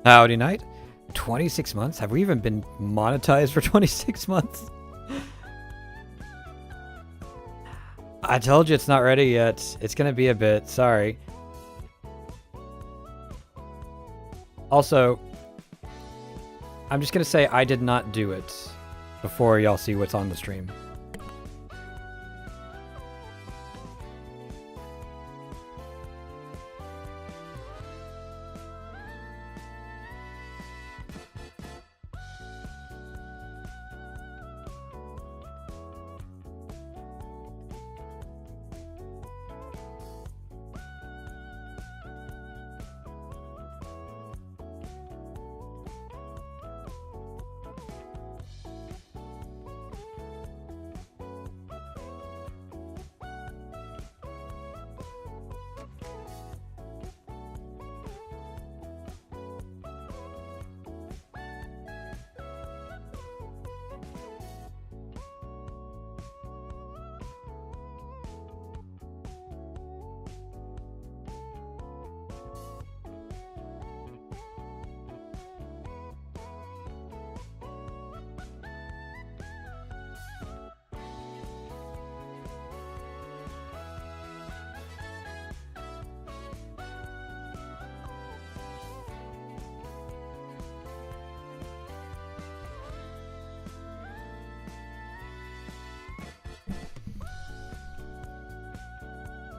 Howdy night. 26 months? Have we even been monetized for 26 months? I told you it's not ready yet. It's gonna be a bit. Sorry. Also, I'm just gonna say I did not do it before y'all see what's on the stream.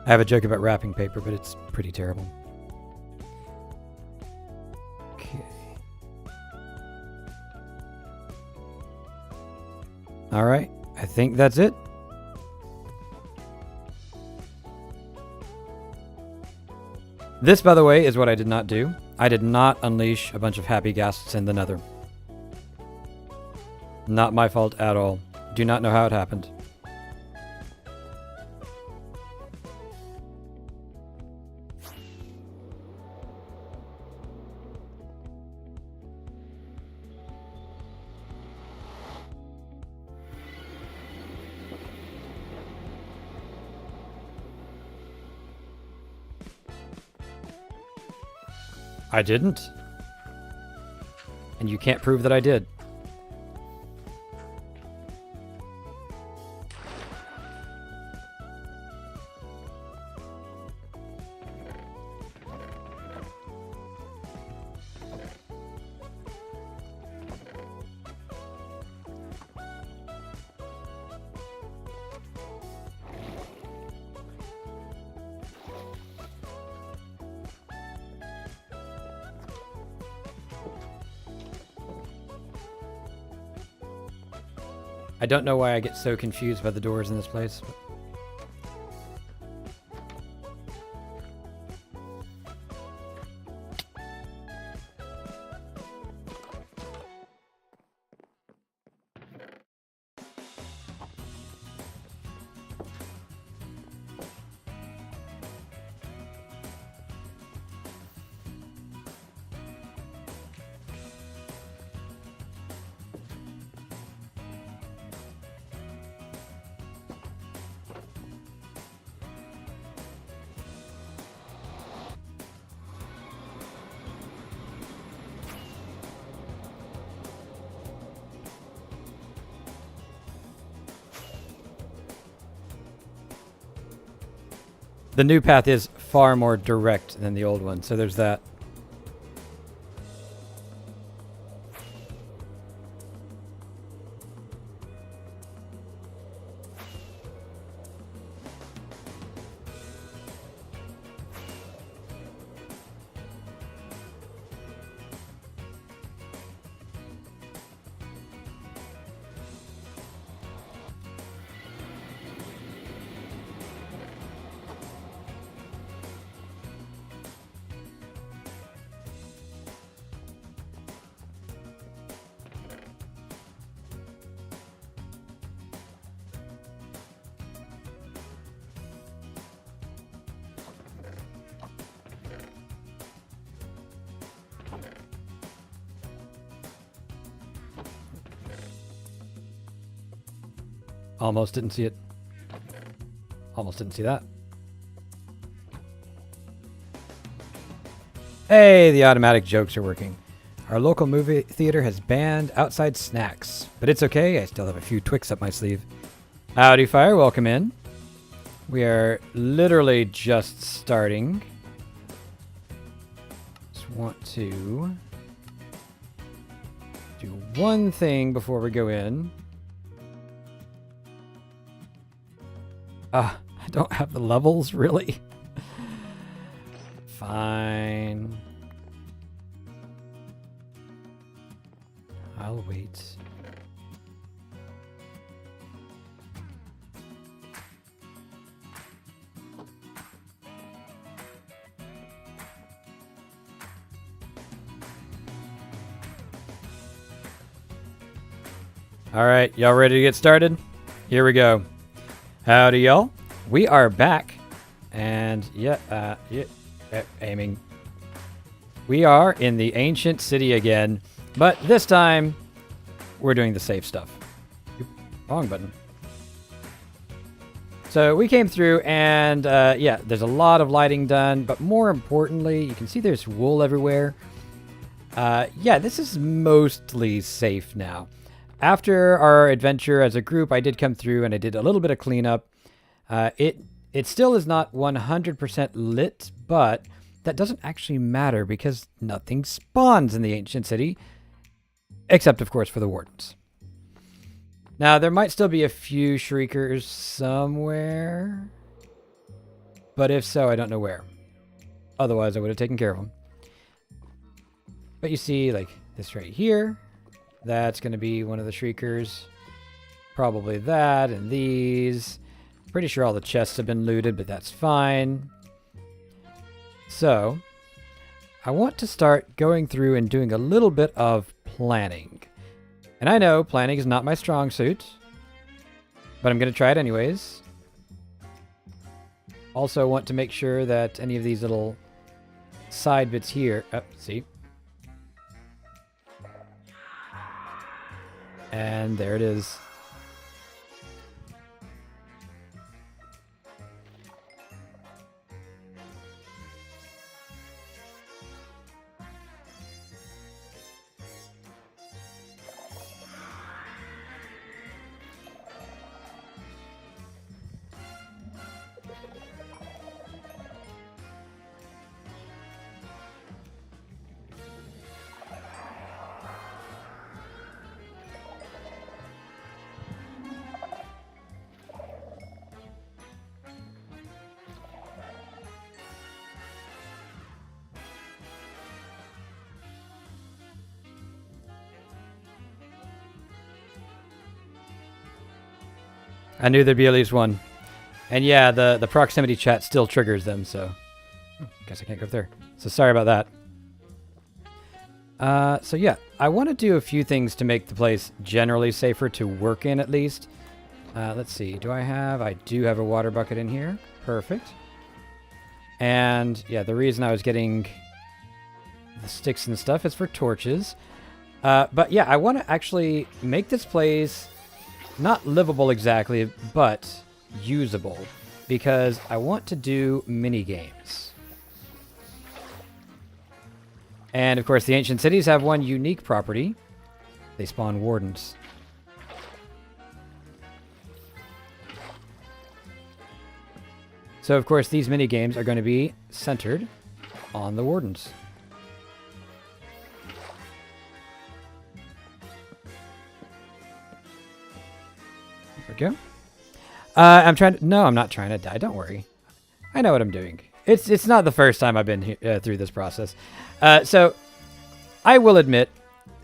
I have a joke about wrapping paper, but it's pretty terrible. Okay. All right. I think that's it. This, by the way, is what I did not do. I did not unleash a bunch of happy ghasts in the nether. Not my fault at all. Do not know how it happened. I didn't. And you can't prove that I did. I don't know why I get so confused by the doors in this place. The new path is far more direct than the old one, so there's that. Almost didn't see it. Almost didn't see that. Hey, the automatic jokes are working. Our local movie theater has banned outside snacks, but it's okay. I still have a few Twix up my sleeve. Howdy, Fire. Welcome in. We are literally just starting. Just want to do one thing before we go in. I don't have the levels, really. Fine. I'll wait. All right, y'all ready to get started? Here we go. Howdy, y'all. We are back, and aiming. We are in the ancient city again, but this time we're doing the safe stuff. Wrong button. So we came through, and yeah, there's a lot of lighting done, but more importantly, you can see there's wool everywhere. Yeah, this is mostly safe now. After our adventure as a group, I did come through and I did a little bit of cleanup. It still is not 100% lit, but that doesn't actually matter because nothing spawns in the ancient city, except of course for the wardens. Now there might still be a few shriekers somewhere, but if so, I don't know where. Otherwise, I would have taken care of them. But you see, like this right here. That's going to be one of the shriekers. Probably that and these. Pretty sure all the chests have been looted, but that's fine. So, I want to start going through and doing a little bit of planning. And I know planning is not my strong suit, but I'm going to try it anyways. Also want to make sure that any of these little side bits here... Oh, see? And there it is. I knew there'd be at least one. And yeah, the proximity chat still triggers them, so... guess I can't go up there. So sorry about that. So yeah, I want to do a few things to make the place generally safer to work in, at least. Let's see, I do have a water bucket in here. Perfect. And yeah, the reason I was getting the sticks and stuff is for torches. But yeah, I want to actually make this place... not livable exactly, but usable, because I want to do mini games. And of course, the ancient cities have one unique property. They spawn wardens. So of course, these mini games are going to be centered on the wardens. Go. I'm not trying to die. Don't worry. I know what I'm doing. It's not the first time I've been through this process. So I will admit,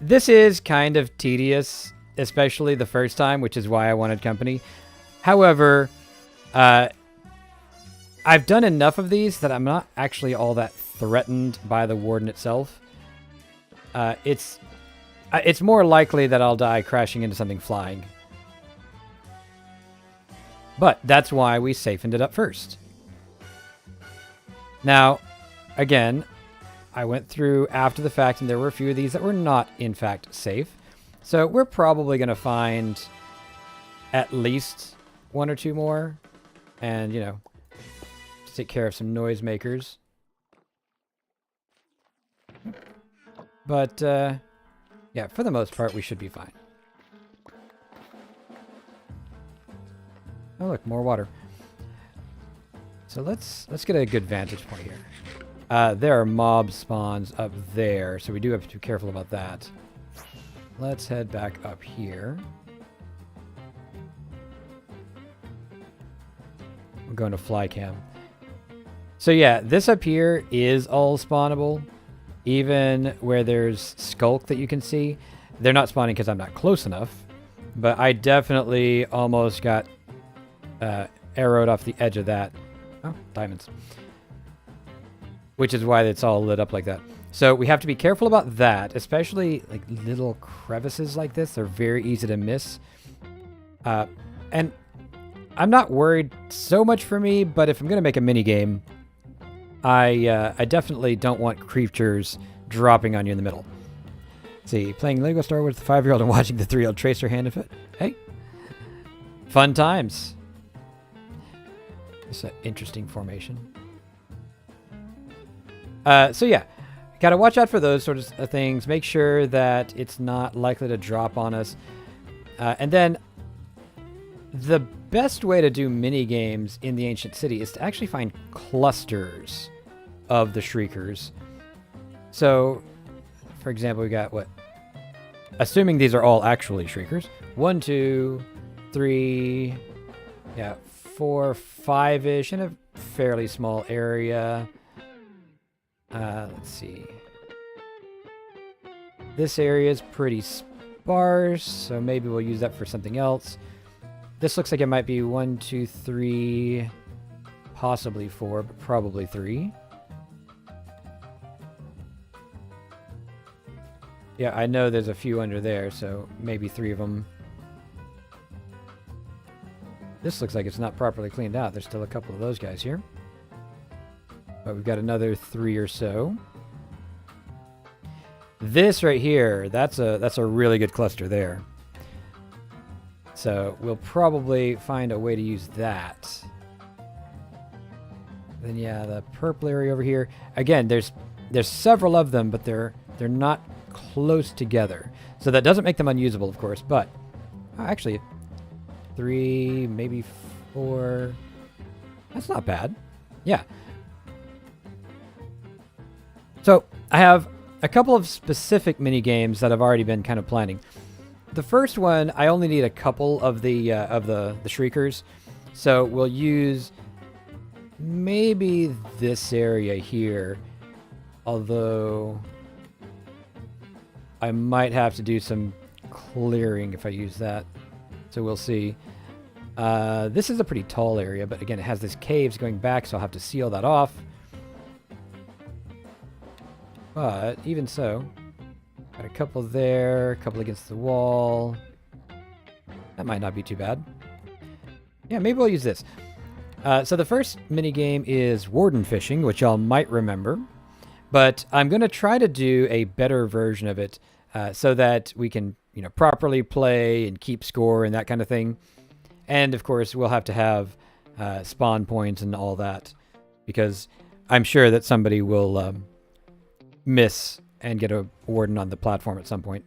this is kind of tedious, especially the first time, which is why I wanted company. However, I've done enough of these that I'm not actually all that threatened by the warden itself. It's more likely that I'll die crashing into something flying. But that's why we safened it up first. Now, again, I went through after the fact, and there were a few of these that were not, in fact, safe. So we're probably going to find at least one or two more. And, you know, to take care of some noisemakers. But, yeah, for the most part, we should be fine. Oh, look, more water. So let's get a good vantage point here. There are mob spawns up there, so we do have to be careful about that. Let's head back up here. We're going to fly cam. So yeah, this up here is all spawnable. Even where there's skulk that you can see. They're not spawning because I'm not close enough. But I definitely almost got arrowed off the edge of that. Oh, diamonds. Which is why it's all lit up like that. So we have to be careful about that, especially like little crevices like this. They're very easy to miss. And I'm not worried so much for me, but if I'm going to make a mini game, I definitely don't want creatures dropping on you in the middle. Let's see, playing Lego Star Wars with the 5-year-old and watching the 3-year-old trace her hand and foot. Hey, fun times. It's an interesting formation. So yeah, gotta watch out for those sorts of things. Make sure that it's not likely to drop on us. And then the best way to do mini games in the ancient city is to actually find clusters of the shriekers. So, for example, we got what? Assuming these are all actually shriekers. 1, 2, 3, yeah, 4, 5-ish in a fairly small area. Let's see. This area is pretty sparse, so maybe we'll use that for something else. This looks like it might be 1, 2, 3, possibly 4, but probably 3. Yeah, I know there's a few under there, so maybe 3 of them. This looks like it's not properly cleaned out. There's still a couple of those guys here. But we've got another 3 or so. This right here, that's a really good cluster there. So we'll probably find a way to use that. Then yeah, the purple area over here. Again, there's several of them, but they're not close together. So that doesn't make them unusable, of course, but actually 3, maybe 4. That's not bad. Yeah. So I have a couple of specific mini games that I've already been kind of planning. The first one, I only need a couple of the shriekers, so we'll use maybe this area here. Although I might have to do some clearing if I use that, so we'll see. This is a pretty tall area, but again, it has this caves going back, so I'll have to seal that off. But even so, got a couple there, a couple against the wall. That might not be too bad. Yeah, maybe we'll use this. So the first mini game is warden fishing, which y'all might remember. But I'm going to try to do a better version of it so that we can, properly play and keep score and that kind of thing. And of course, we'll have to have spawn points and all that, because I'm sure that somebody will miss and get a warden on the platform at some point.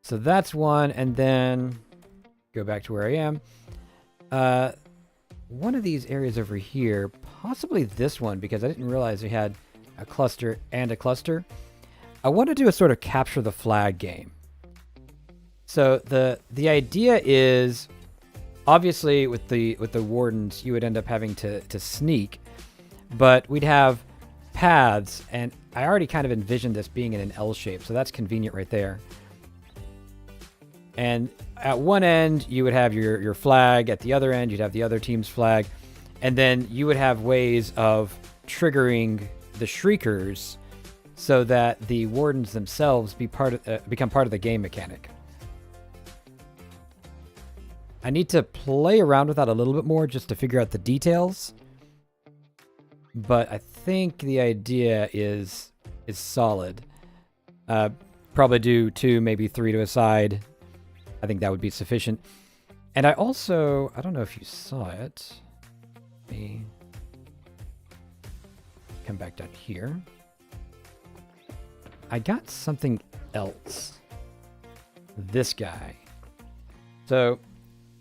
So that's one, and then go back to where I am. One of these areas over here, possibly this one, because I didn't realize we had a cluster and a cluster. I want to do a sort of capture the flag game. So the idea is, obviously with the wardens, you would end up having to sneak, but we'd have paths, and I already kind of envisioned this being in an L shape, so that's convenient right there. And at one end, you would have your flag. At the other end, you'd have the other team's flag. And then you would have ways of triggering the shriekers so that the wardens themselves become part of the game mechanic. I need to play around with that a little bit more just to figure out the details. But I think the idea is solid. Probably do 2, maybe 3 to a side. I think that would be sufficient. And I don't know if you saw it. Let me come back down here. I got something else. This guy. So,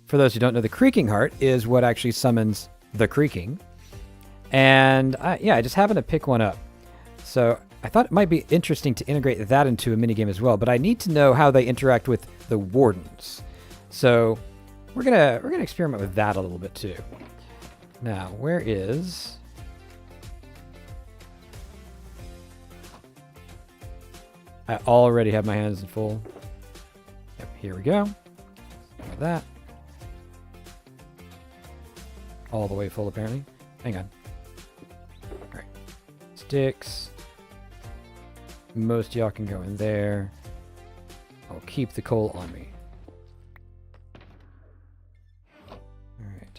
for those who don't know, the creaking heart is what actually summons the creaking. And I just happened to pick one up. So I thought it might be interesting to integrate that into a minigame as well, but I need to know how they interact with the wardens. So we're gonna experiment with that a little bit too. Now, where is... I already have my hands full. Yep, here we go. Like that. All the way full, apparently. Hang on. All right. Sticks. Most of y'all can go in there. I'll keep the coal on me.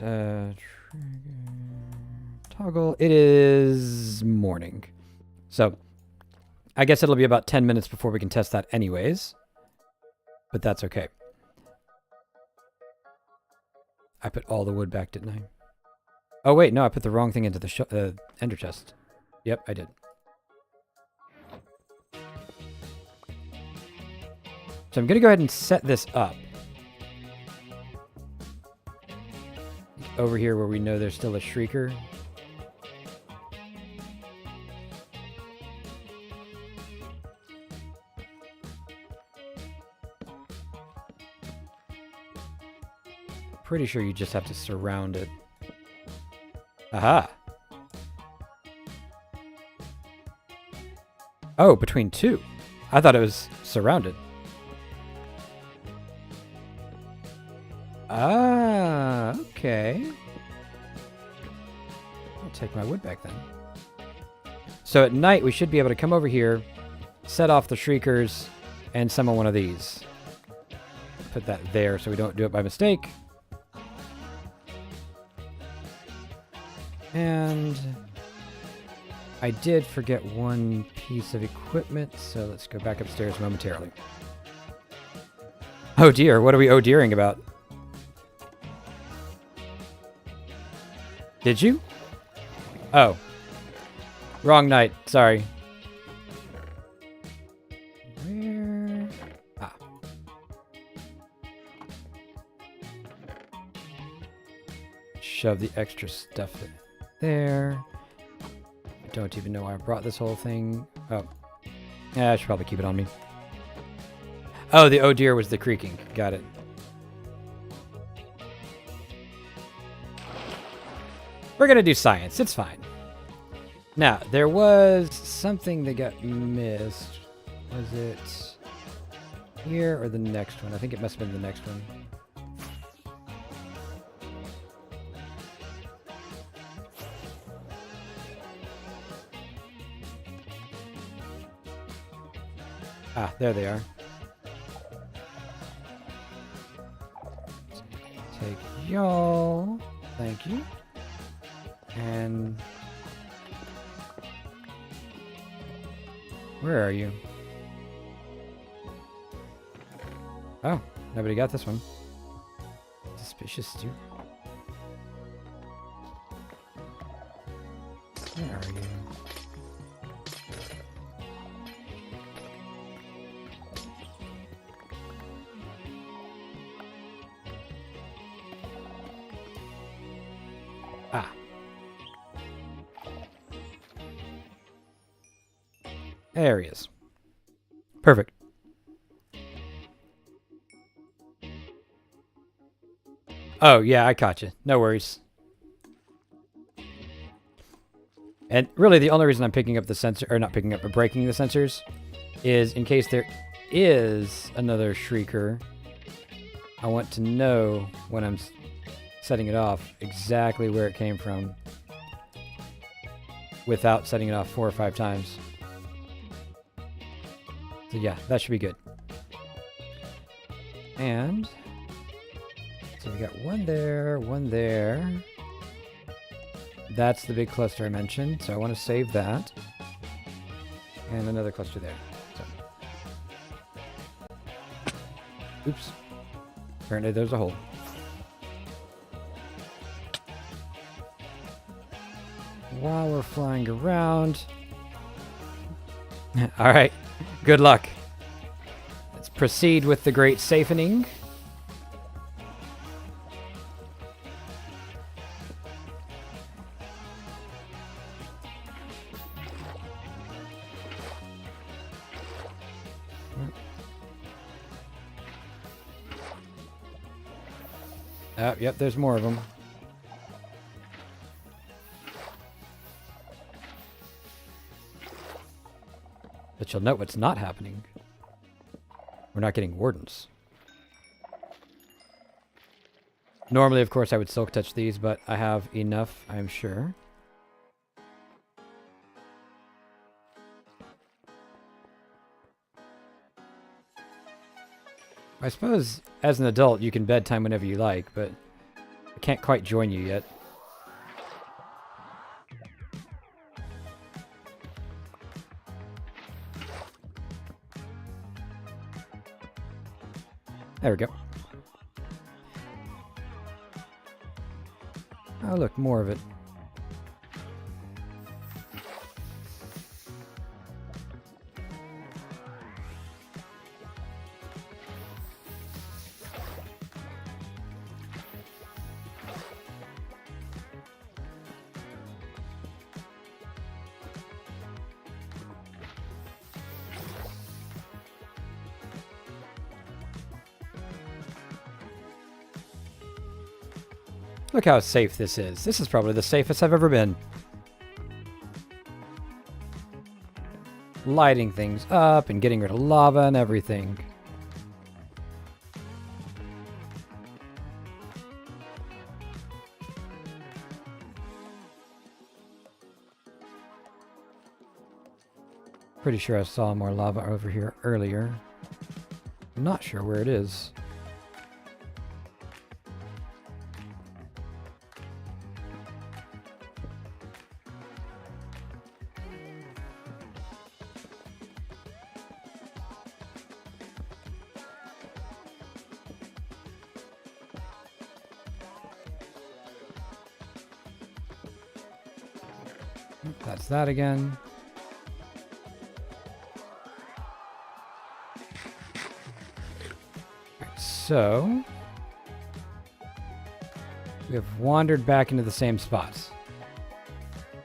Alright, toggle. It is morning. So, I guess it'll be about 10 minutes before we can test that anyways. But that's okay. I put all the wood back, didn't I? Oh wait, no, I put the wrong thing into the ender chest. Yep, I did. So I'm going to go ahead and set this up. Over here where we know there's still a shrieker. Pretty sure you just have to surround it. Aha! Oh, between two. I thought it was surrounded. Ah, okay. I'll take my wood back then. So at night, we should be able to come over here, set off the shriekers, and summon one of these. Put that there so we don't do it by mistake. And I did forget one piece of equipment, so let's go back upstairs momentarily. Oh dear, what are we oh-deering about? Did you? Oh. Wrong night. Sorry. Where? Ah. Shove the extra stuff in there. I don't even know why I brought this whole thing. Oh. Yeah, I should probably keep it on me. Oh, the oh dear was the creaking. Got it. We're going to do science. It's fine. Now, there was something that got missed. Was it here or the next one? I think it must have been the next one. Ah, there they are. Take y'all. Thank you. And where are you? Oh, nobody got this one. Suspicious, too. Where are you? Ah. There he is. Perfect. Oh, yeah, I caught you. No worries. And really, the only reason I'm picking up the sensor, or not picking up, but breaking the sensors, is in case there is another shrieker. I want to know when I'm setting it off exactly where it came from without setting it off 4 or 5 times. So yeah, that should be good. And so we got one there, one there. That's the big cluster I mentioned, so I want to save that. And another cluster there. So. Oops. Apparently there's a hole. While we're flying around. Alright. Good luck. Let's proceed with the great safening. Yep, there's more of them. But you'll note what's not happening. We're not getting wardens. Normally, of course, I would silk touch these, but I have enough, I'm sure. I suppose, as an adult, you can bedtime whenever you like, but I can't quite join you yet. There we go. Oh, look, more of it. Look how safe this is. This is probably the safest I've ever been. Lighting things up and getting rid of lava and everything. Pretty sure I saw more lava over here earlier. I'm not sure where it is. That's that again. Right, so we have wandered back into the same spots.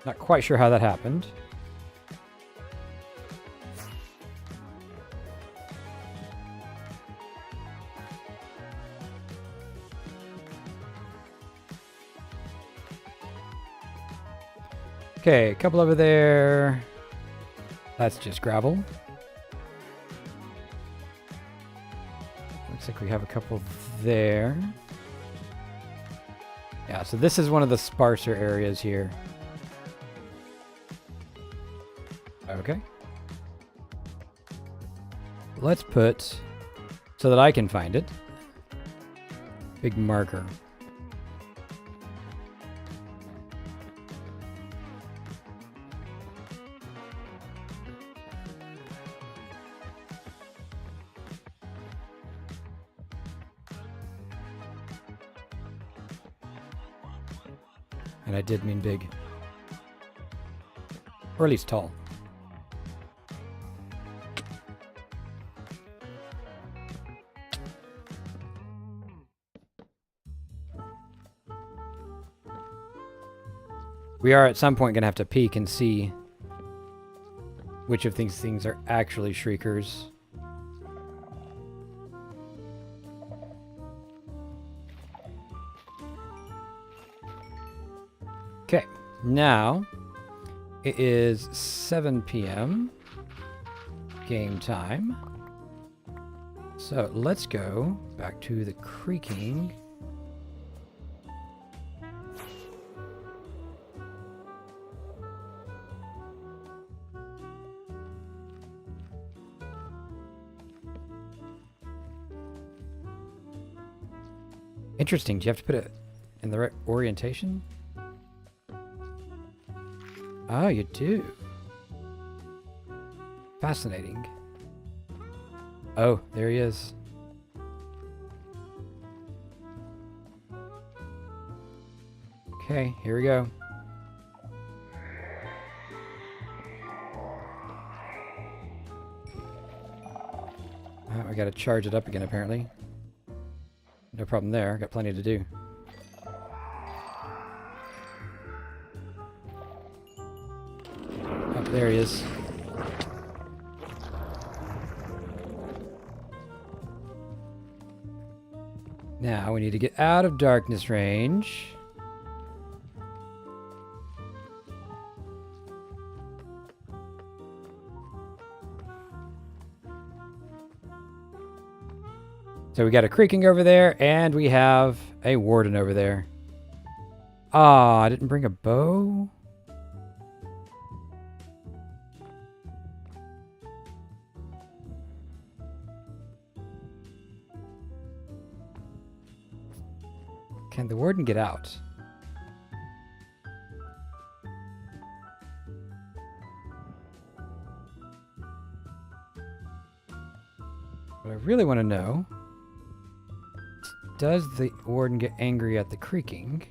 Not quite sure how that happened. Okay, a couple over there. That's just gravel. Looks like we have a couple there. Yeah, so this is one of the sparser areas here. Okay. Let's put, so that I can find it, big marker. And I did mean big. Or at least tall. We are at some point going to have to peek and see which of these things are actually shriekers. Okay, now it is 7 p.m. game time. So let's go back to the creaking. Interesting. Do you have to put it in the right orientation? Oh, you do. Fascinating. Oh, there he is. Okay, here we go. gotta charge it up again, apparently. No problem there. Got plenty to do. Oh, there he is. Now we need to get out of darkness range. So we got a creaking over there, and we have a warden over there. Ah, I didn't bring a bow? Can the warden get out? What I really want to know, does the warden get angry at the creaking?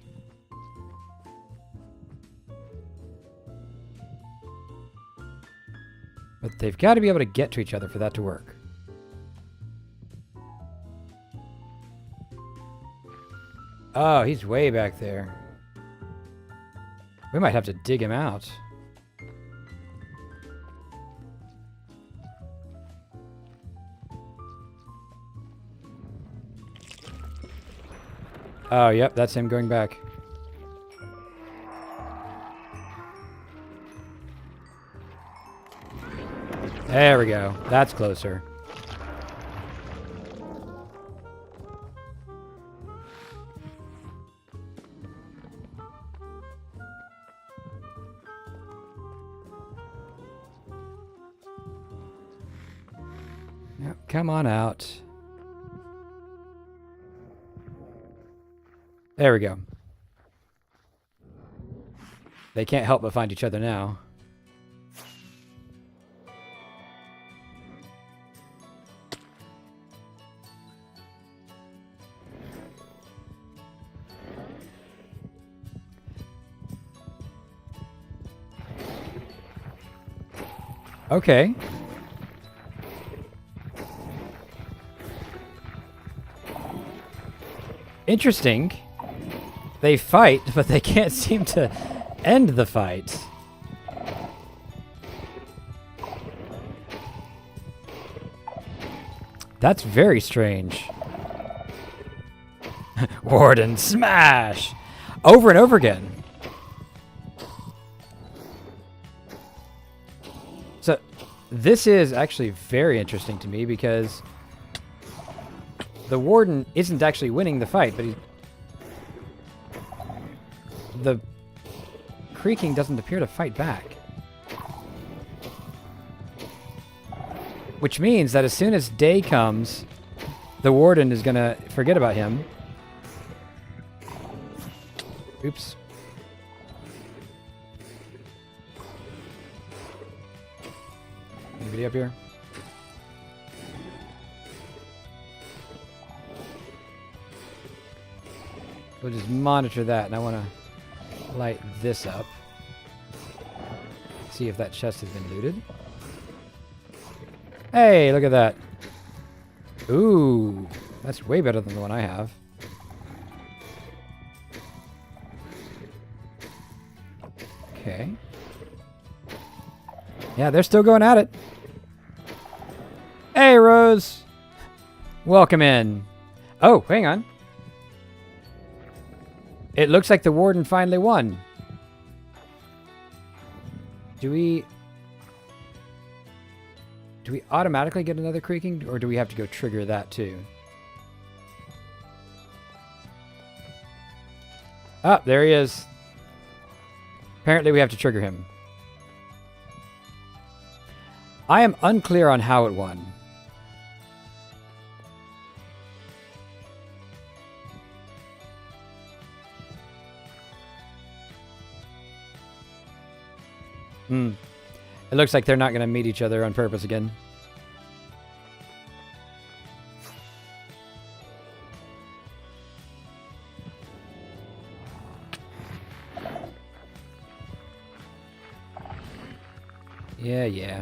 But they've got to be able to get to each other for that to work. Oh, he's way back there. We might have to dig him out. Oh, yep, that's him going back. There we go. That's closer. Yep, come on out. There we go. They can't help but find each other now. Okay. Interesting. They fight, but they can't seem to end the fight. That's very strange. Warden, smash! Over and over again. So, this is actually very interesting to me because the warden isn't actually winning the fight, but the creaking doesn't appear to fight back. Which means that as soon as day comes, the warden is gonna forget about him. Oops. Anybody up here? We'll just monitor that, and I want to light this up. See if that chest has been looted. Hey, look at that. Ooh, that's way better than the one I have. Okay. Yeah, they're still going at it. Hey, Rose. Welcome in. Oh, hang on. It looks like the warden finally won. Do we automatically get another creaking, or do we have to go trigger that too? Ah, there he is. Apparently we have to trigger him. I am unclear on how it won. It looks like they're not going to meet each other on purpose again. Yeah.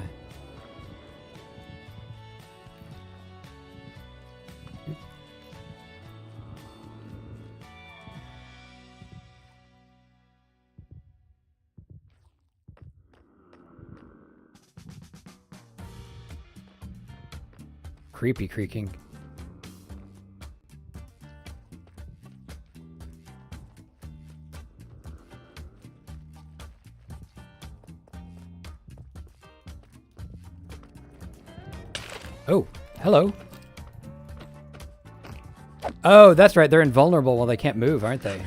creepy creaking. Oh, hello. Oh, that's right. They're invulnerable while they can't move, aren't they?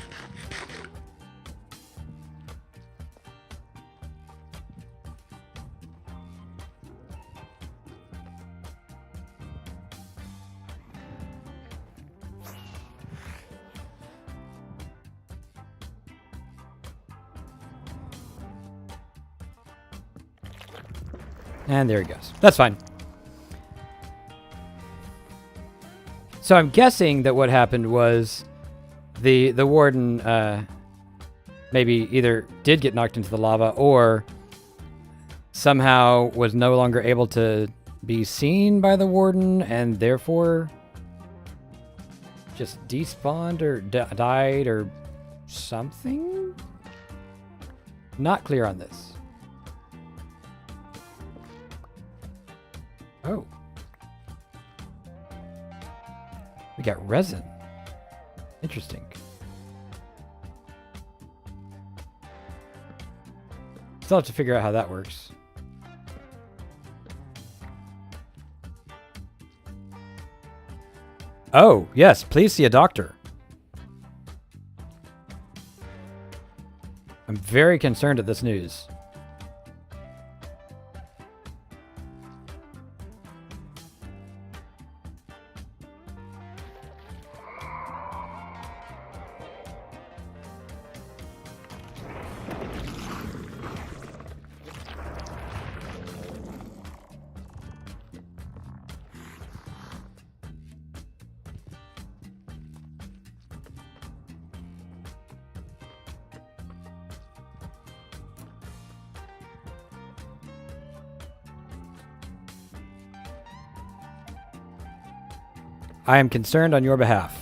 And there he goes. That's fine. So I'm guessing that what happened was the warden maybe either did get knocked into the lava or somehow was no longer able to be seen by the warden and therefore just despawned or died or something? Not clear on this. Oh. We got resin. Interesting. Still have to figure out how that works. Oh, yes, please see a doctor. I'm very concerned at this news. I am concerned on your behalf,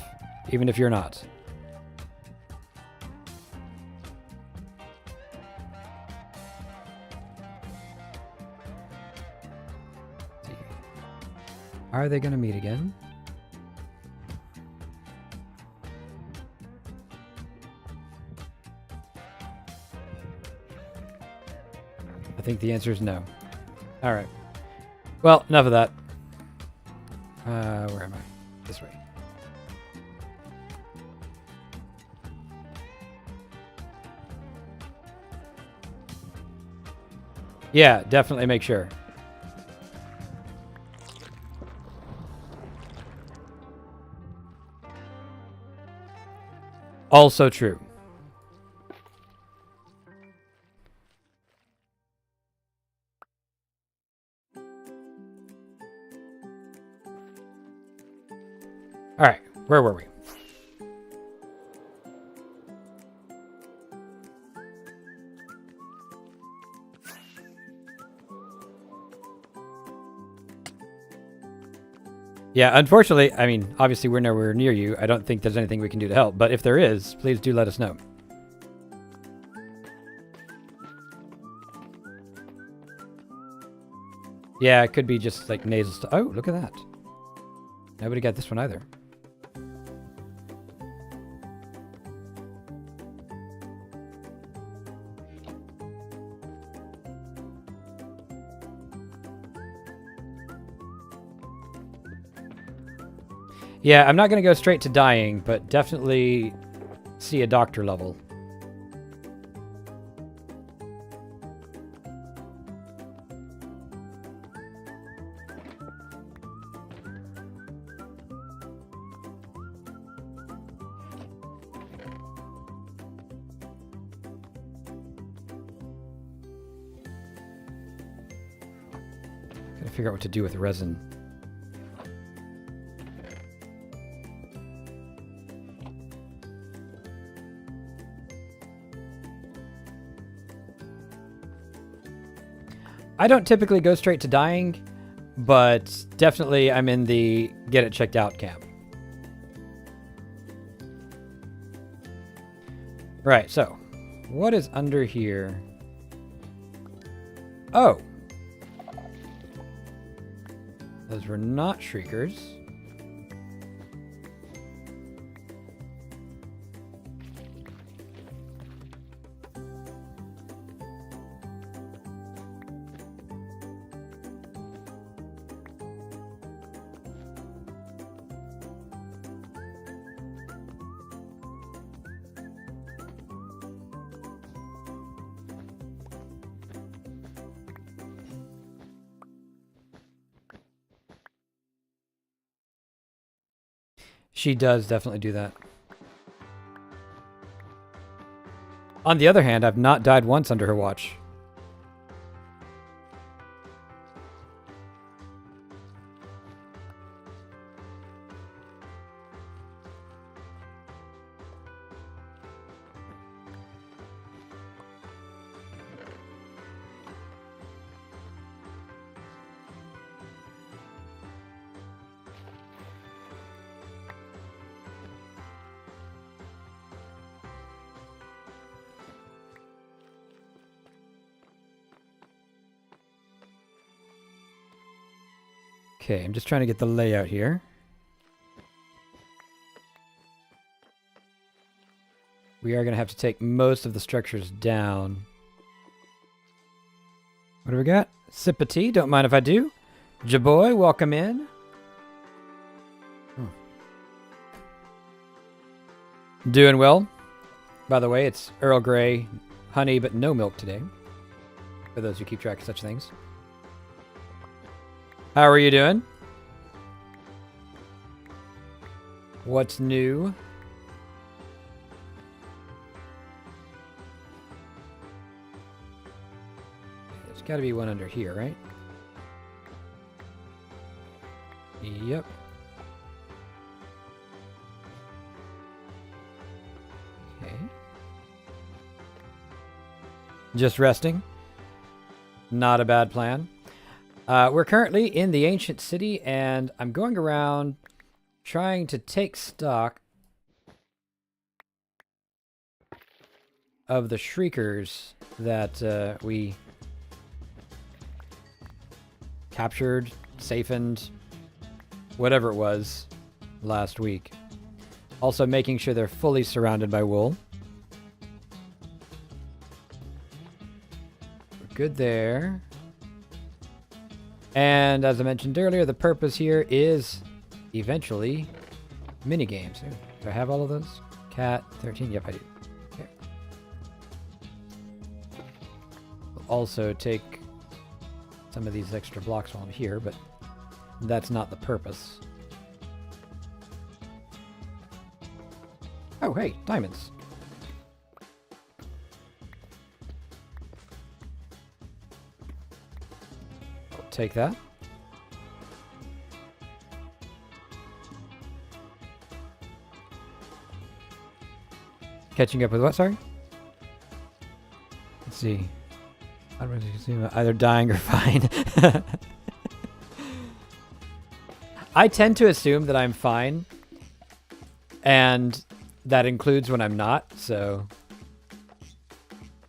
even if you're not. Are they going to meet again? I think the answer is no. All right. Well, enough of that. Where am I? This way. Yeah, definitely make sure. Also true. All right, where were we? Yeah, unfortunately, I mean, obviously we're nowhere near you. I don't think there's anything we can do to help, but if there is, please do let us know. Yeah, it could be just like nasal Oh, look at that. Nobody got this one either. Yeah, I'm not going to go straight to dying, but definitely see a doctor level. Gotta figure out what to do with resin. I don't typically go straight to dying, but definitely I'm in the get it checked out camp. Right, so what is under here? Oh. Those were not shriekers. She does definitely do that. On the other hand, I've not died once under her watch. Okay, I'm just trying to get the layout here. We are going to have to take most of the structures down. What do we got? Sip of tea, don't mind if I do. Jaboy, welcome in. Doing well. By the way, it's Earl Grey honey, but no milk today. For those who keep track of such things. How are you doing? What's new? There's got to be one under here, right? Yep. Okay. Just resting. Not a bad plan. We're currently in the ancient city, and I'm going around trying to take stock of the shriekers that we captured, safened, whatever it was last week. Also making sure they're fully surrounded by wool. We're good there. And as I mentioned earlier, the purpose here is eventually minigames. Do I have all of those? Cat 13? Yep, I do. Okay. We'll also take some of these extra blocks while I'm here, but that's not the purpose. Oh, hey, diamonds. Take that. Catching up with what, sorry? Let's see. Either dying or fine. I tend to assume that I'm fine. And that includes when I'm not, so...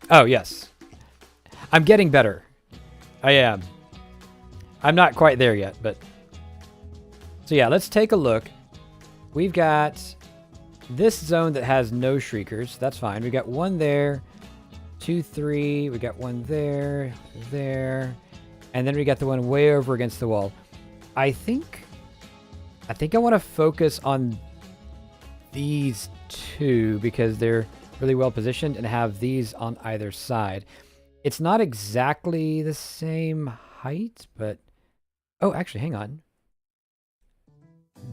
Oh, yes. I'm getting better. I am. I'm not quite there yet, but... So yeah, let's take a look. We've got this zone that has no shriekers. That's fine. We got one there, 2, 3. We got one there, there. And then we got the one way over against the wall. I think I want to focus on these two because they're really well positioned and have these on either side. It's not exactly the same height, but... Oh, actually, hang on.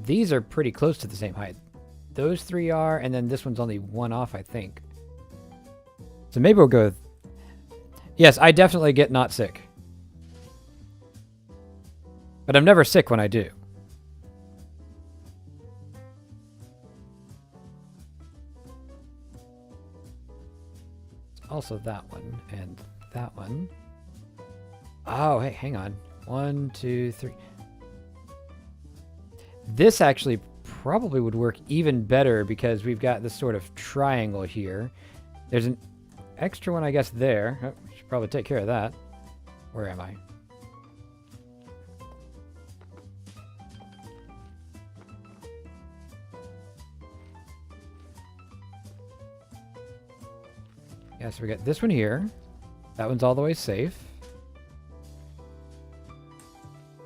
These are pretty close to the same height. Those 3 are, and then this one's only 1 off, I think. So maybe we'll go with... Yes, I definitely get not sick. But I'm never sick when I do. It's also that one, and that one. Oh, hey, hang on. 1, 2, 3. This actually probably would work even better because we've got this sort of triangle here. There's an extra one, I guess, there. Oh, we should probably take care of that. Where am I? Yeah, so we got this one here. That one's all the way safe.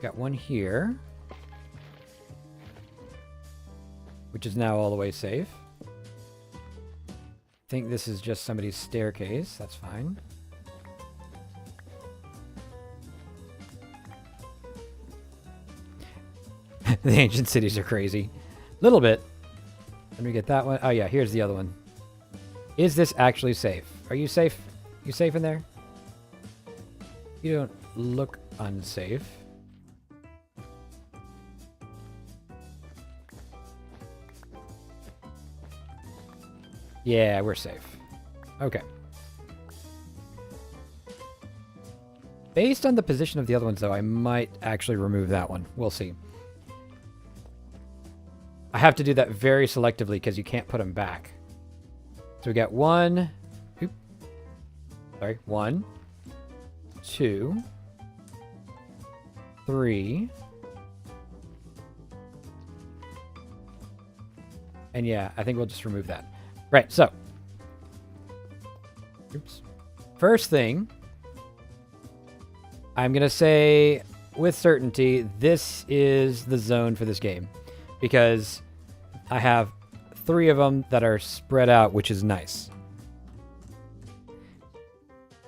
Got one here, which is now all the way safe. I think this is just somebody's staircase. That's fine. The ancient cities are crazy. Little bit. Let me get that one. Oh, yeah, here's the other one. Is this actually safe? Are you safe? You safe in there? You don't look unsafe. Yeah, we're safe. Okay. Based on the position of the other ones, though, I might actually remove that one. We'll see. I have to do that very selectively because you can't put them back. So we got 1, 2, 3. And yeah, I think we'll just remove that. Right, so. Oops. First thing, I'm going to say with certainty, this is the zone for this game. Because I have 3 of them that are spread out, which is nice.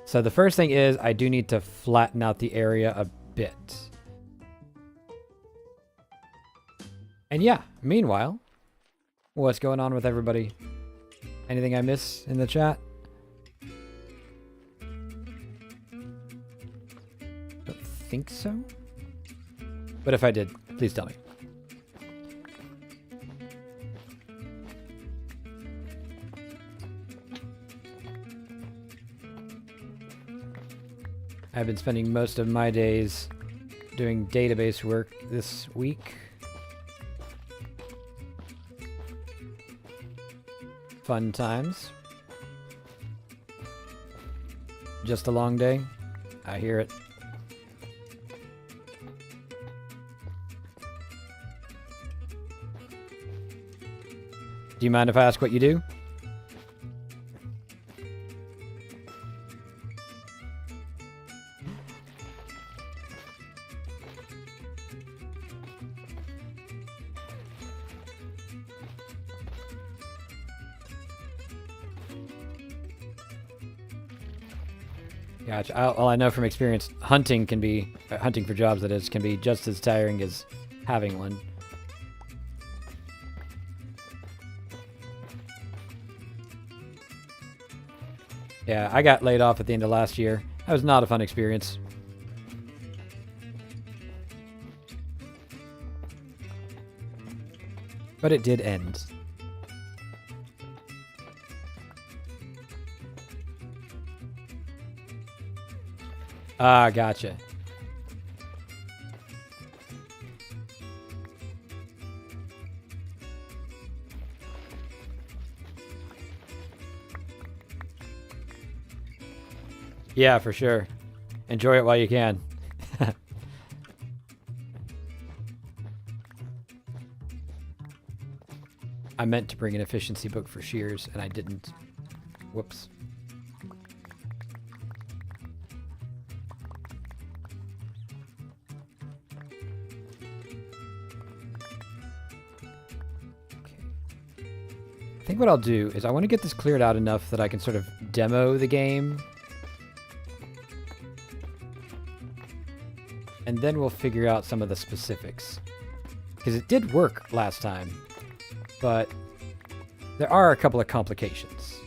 So the first thing is I do need to flatten out the area a bit. And yeah, meanwhile, what's going on with everybody? Anything I miss in the chat? Don't think so. But if I did, please tell me. I've been spending most of my days doing database work this week. Fun times. Just a long day. I hear it. Do you mind if I ask what you do? Gotcha. All I know from experience, hunting can be, hunting for jobs that is, can be just as tiring as having one. Yeah, I got laid off at the end of last year. That was not a fun experience. But it did end. Ah, gotcha. Yeah, for sure. Enjoy it while you can. I meant to bring an efficiency book for shears, and I didn't. Whoops. I think what I'll do is I want to get this cleared out enough that I can sort of demo the game. And then we'll figure out some of the specifics. Because it did work last time, but there are a couple of complications.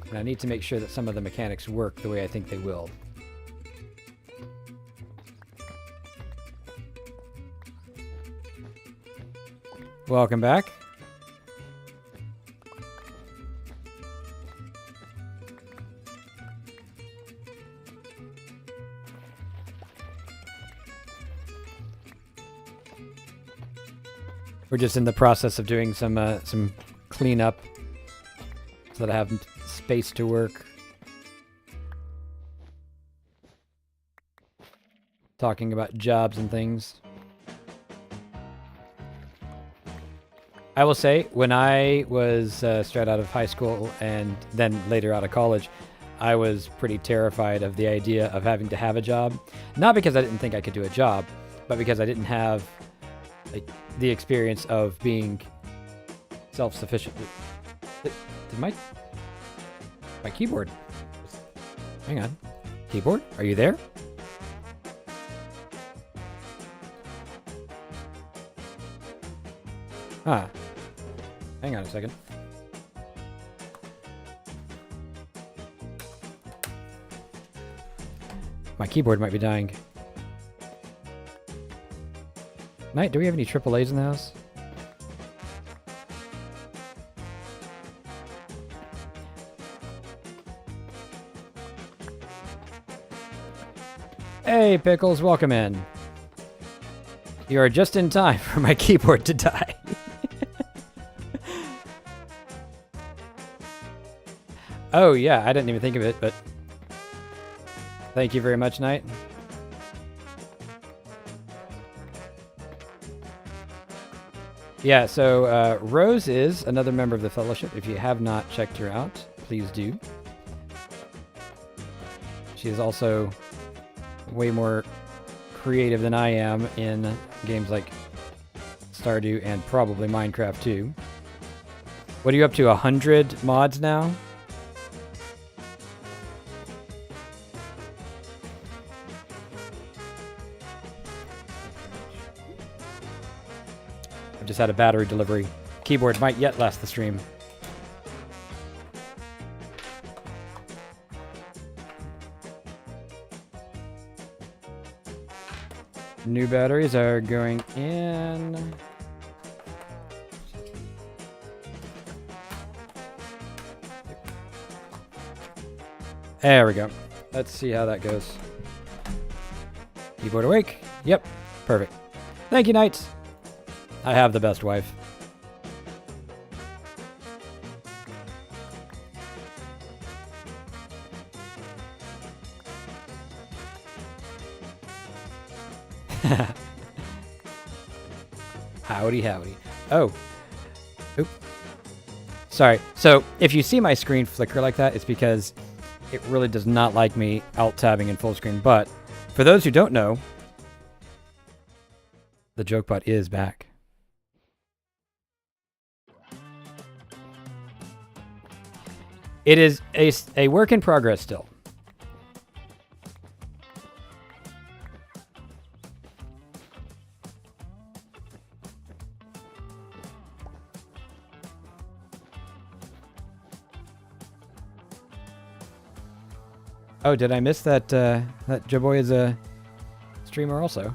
And I need to make sure that some of the mechanics work the way I think they will. Welcome back. We're just in the process of doing some cleanup so that I have space to work. Talking about jobs and things. I will say, when I was straight out of high school and then later out of college, I was pretty terrified of the idea of having to have a job. Not because I didn't think I could do a job, but because I didn't have like the experience of being self-sufficient. Did my keyboard? Hang on, keyboard, are you there? Huh. Hang on a second. My keyboard might be dying. Knight, do we have any AAAs in the house? Hey, Pickles, welcome in. You are just in time for my keyboard to die. Oh, yeah, I didn't even think of it, but thank you very much, Knight. Yeah, so Rose is another member of the Fellowship. If you have not checked her out, please do. She is also way more creative than I am in games like Stardew and probably Minecraft too. What are you up to, 100 mods now? I've just had a battery delivery. Keyboard might yet last the stream. New batteries are going in. There we go. Let's see how that goes. Keyboard awake? Yep. Perfect. Thank you, Knights. I have the best wife. Howdy, howdy. Oh. Oop. Sorry. So, if you see my screen flicker like that, it's because it really does not like me alt-tabbing in full screen. But, for those who don't know, the JokeBot is back. It is a work in progress still. Oh, did I miss that that Jaboy is a streamer also?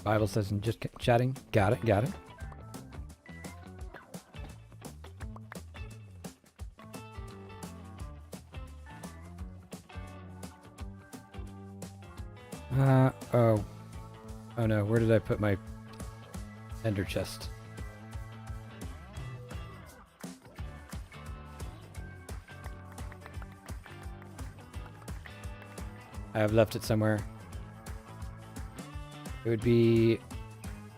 Bible says I'm just chatting. Got it, got it. Oh. Oh no, where did I put my ender chest? I have left it somewhere. It would be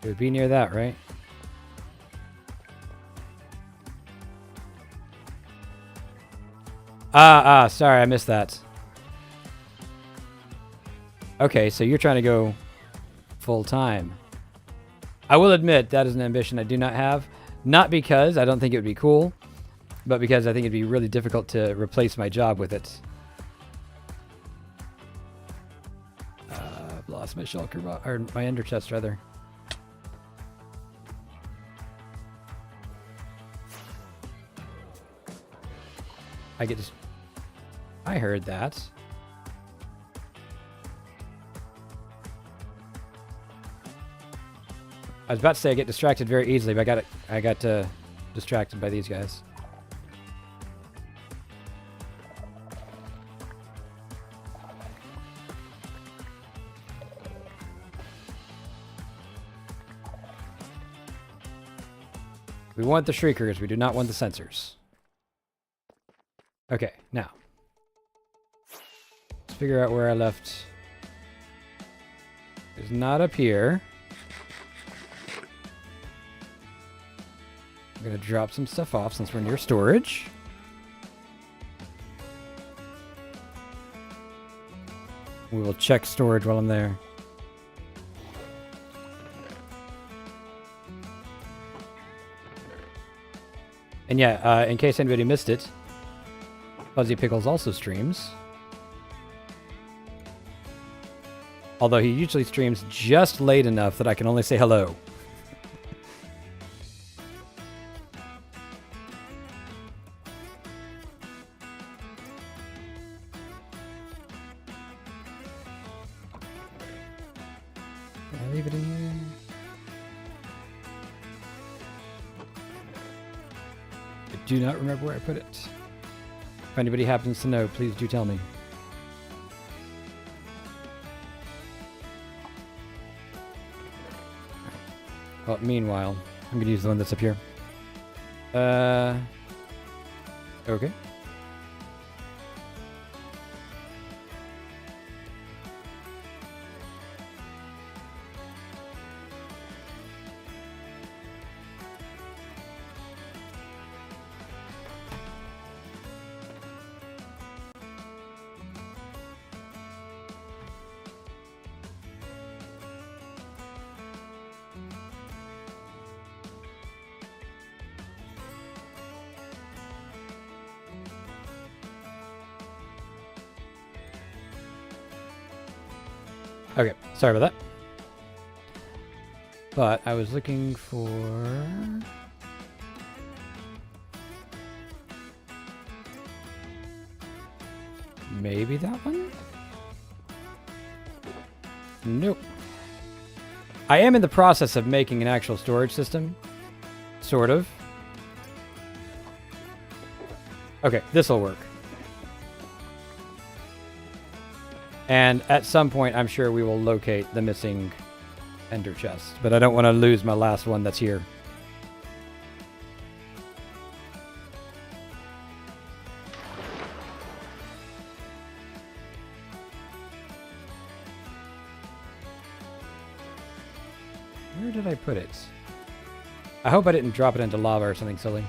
near that, right? Sorry, I missed that. Okay, so you're trying to go full time. I will admit that is an ambition I do not have. Not because I don't think it would be cool, but because I think it'd be really difficult to replace my job with it. I've lost my shulker, or my ender chest rather. I get just... I heard that. I was about to say I get distracted very easily, but I got distracted by these guys. We want the shriekers. We do not want the sensors. Okay, now. Let's figure out where I left. It's not up here. I'm going to drop some stuff off since we're near storage. We will check storage while I'm there. And yeah, in case anybody missed it, Fuzzy Pickles also streams. Although he usually streams just late enough that I can only say hello. Can I leave it in here? I do not remember where I put it. If anybody happens to know, please do tell me. Well, meanwhile, I'm going to use the one that's up here. Okay. Okay, sorry about that. But I was looking for... maybe that one? Nope. I am in the process of making an actual storage system. Sort of. Okay, this'll work. And at some point, I'm sure we will locate the missing ender chest. But I don't want to lose my last one that's here. Where did I put it? I hope I didn't drop it into lava or something silly.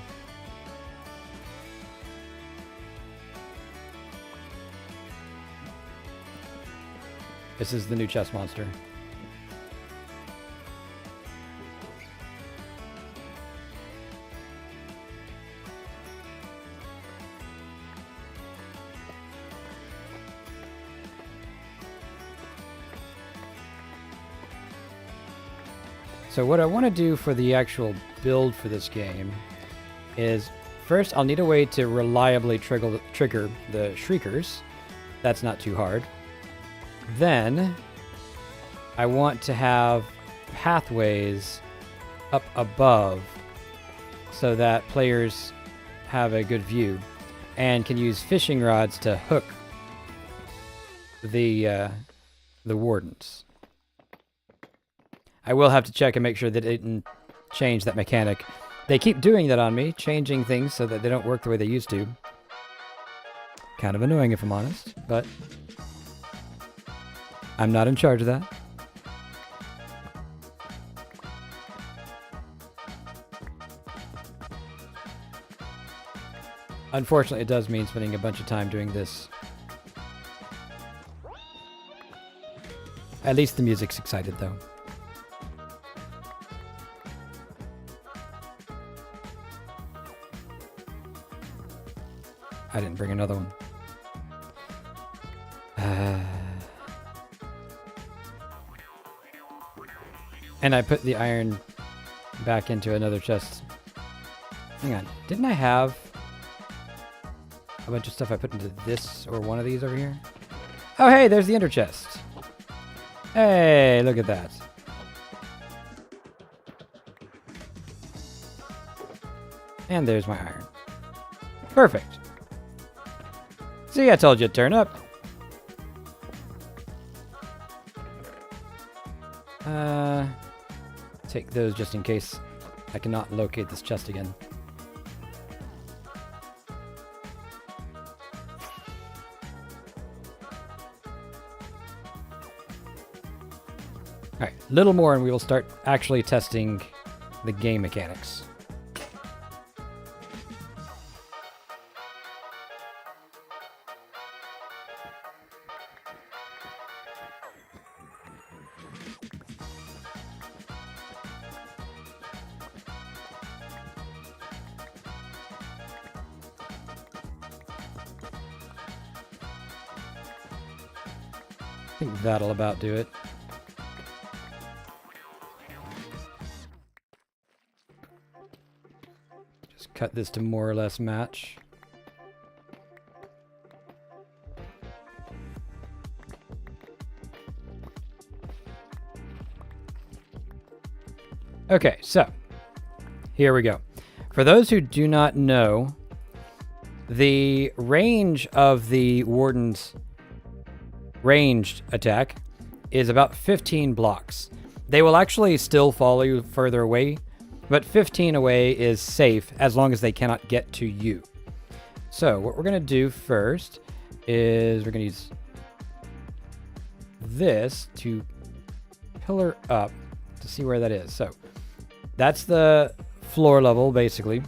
This is the new chest monster. So what I want to do for the actual build for this game is, first I'll need a way to reliably trigger the shriekers. That's not too hard. Then I want to have pathways up above so that players have a good view and can use fishing rods to hook the wardens. I will have to check and make sure that it didn't change that mechanic. They keep doing that on me, changing things so that they don't work the way they used to. Kind of annoying if I'm honest, but I'm not in charge of that. Unfortunately, it does mean spending a bunch of time doing this. At least the music's excited, though. I didn't bring another one. And I put the iron back into another chest. Hang on. Didn't I have a bunch of stuff I put into this or one of these over here? Oh, hey, there's the ender chest. Hey, look at that. And there's my iron. Perfect. See, I told you to turn up. Take those just in case I cannot locate this chest again. Alright, little more and we will start actually testing the game mechanics. I think that'll about do it. Just cut this to more or less match. Okay, so here we go. For those who do not know, the range of the Warden's ranged attack is about 15 blocks. They will actually still follow you further away, but 15 away is safe as long as they cannot get to you. So what we're going to do first is we're going to use this to pillar up to see where that is. So that's the floor level, basically.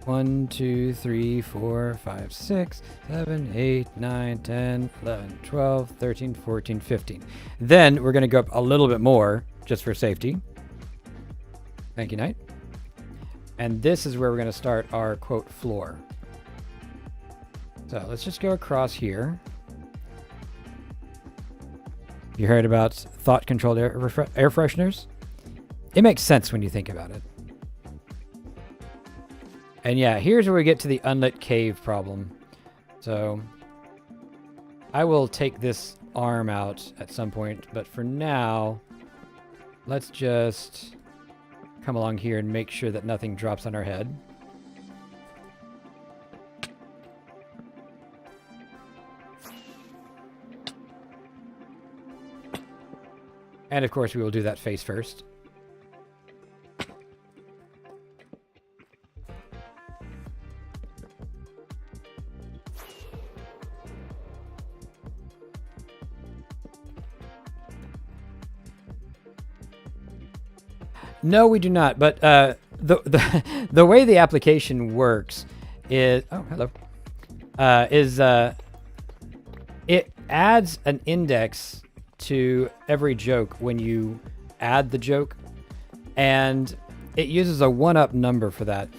1, 2, 3, 4, 5, 6, 7, 8, 9, 10, 11, 12, 13, 14, 15. Then we're going to go up a little bit more just for safety. Thank you, Knight. And this is where we're going to start our quote floor. So let's just go across here. You heard about thought-controlled air fresheners? It makes sense when you think about it. And yeah, here's where we get to the unlit cave problem. So I will take this arm out at some point, but for now, let's just come along here and make sure that nothing drops on our head. And of course, we will do that face first. No, we do not. But the way the application works is it adds an index to every joke when you add the joke, and it uses a 1-up number for that.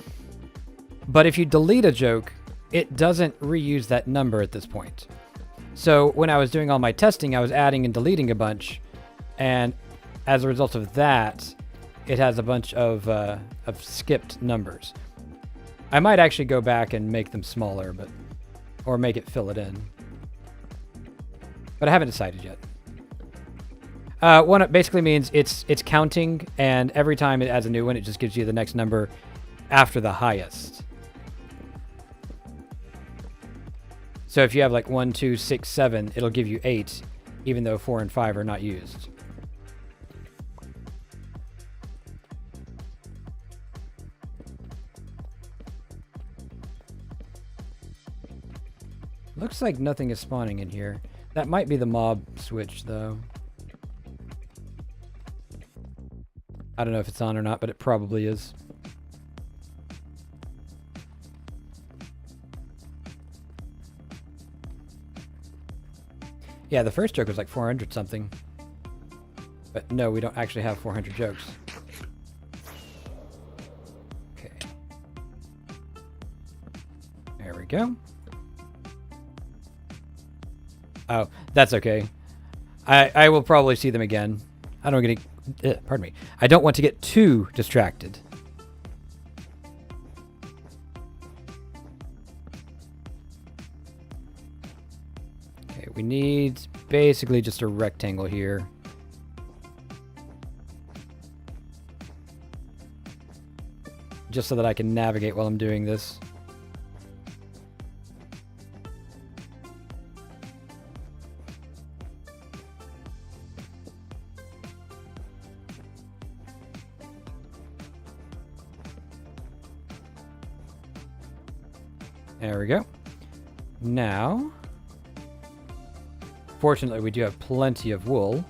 But if you delete a joke, it doesn't reuse that number at this point. So when I was doing all my testing, I was adding and deleting a bunch, and as a result of that, it has a bunch of skipped numbers. I might actually go back and make them smaller, or make it fill it in. But I haven't decided yet. 1-up basically means it's counting, and every time it adds a new one, it just gives you the next number after the highest. So if you have like 1, 2, 6, 7, it'll give you 8, even though 4 and 5 are not used. Looks like nothing is spawning in here. That might be the mob switch, though. I don't know if it's on or not, but it probably is. Yeah, the first joke was like 400 something. But no, we don't actually have 400 jokes. Okay. There we go. Oh, that's okay. I will probably see them again. I don't get pardon me. I don't want to get too distracted. Okay, we need basically just a rectangle here. Just so that I can navigate while I'm doing this. There we go. Now, fortunately, we do have plenty of wool.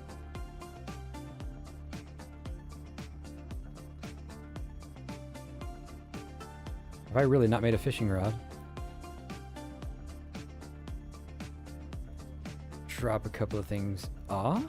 Have I really not made a fishing rod? Drop a couple of things off.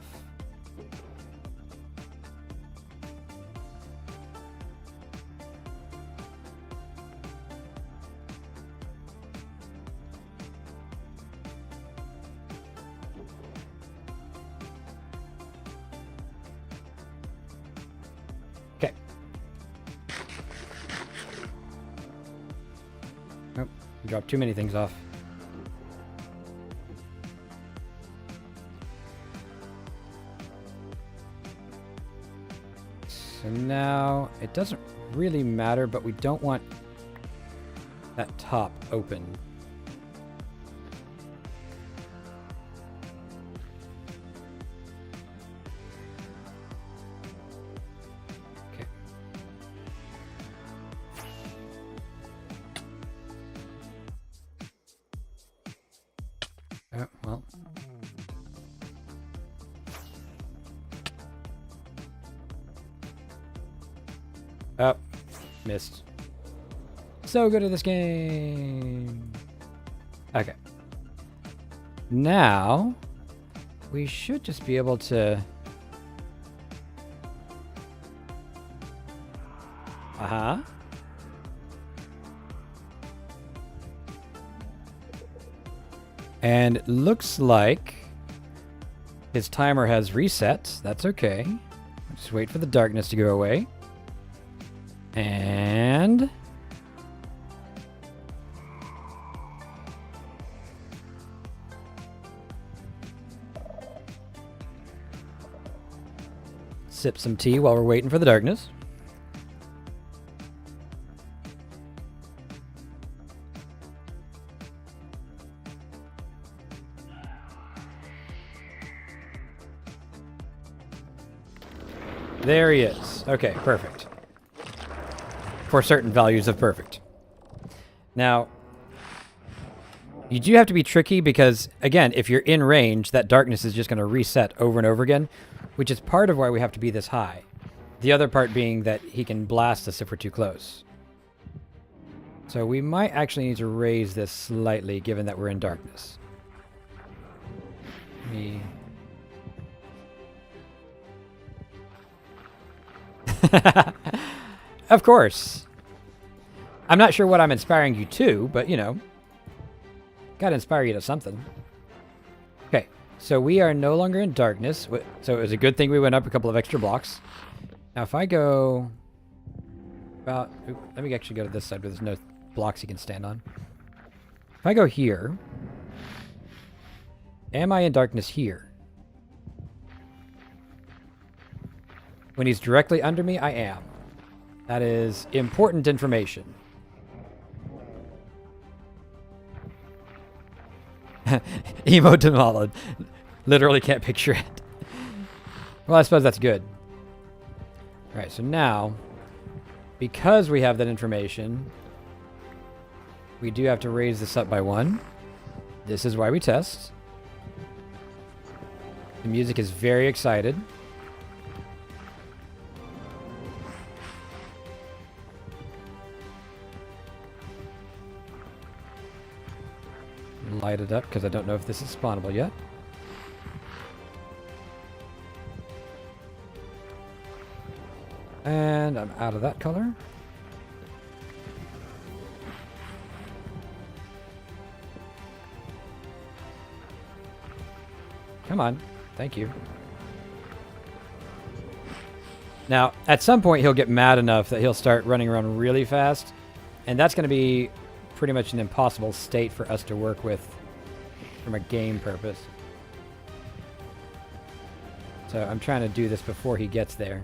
Okay. Nope, dropped too many things off. So now it doesn't really matter, but we don't want that top open. Okay. Oh, well. Oh, missed. So good at this game. Okay. Now, we should just be able to... Uh-huh. And it looks like his timer has reset. That's okay. Just wait for the darkness to go away. And... sip some tea while we're waiting for the darkness. There he is. Okay, perfect. For certain values of perfect. Now, you do have to be tricky because, again, if you're in range, that darkness is just going to reset over and over again, which is part of why we have to be this high. The other part being that he can blast us if we're too close. So we might actually need to raise this slightly, given that we're in darkness. Me. Of course. I'm not sure what I'm inspiring you to, but, you know, gotta inspire you to something. Okay, so we are no longer in darkness. So it was a good thing we went up a couple of extra blocks. Now, if I go about... let me actually go to this side where there's no blocks he can stand on. If I go here... am I in darkness here? When he's directly under me, I am. That is important information. Emo demolished. Literally can't picture it. Well, I suppose that's good. Alright, so now, because we have that information, we do have to raise this up by 1. This is why we test. The music is very excited. Light it up because I don't know if this is spawnable yet. And I'm out of that color. Come on. Thank you. Now, at some point, he'll get mad enough that he'll start running around really fast. And that's going to be pretty much an impossible state for us to work with from a game purpose. So I'm trying to do this before he gets there.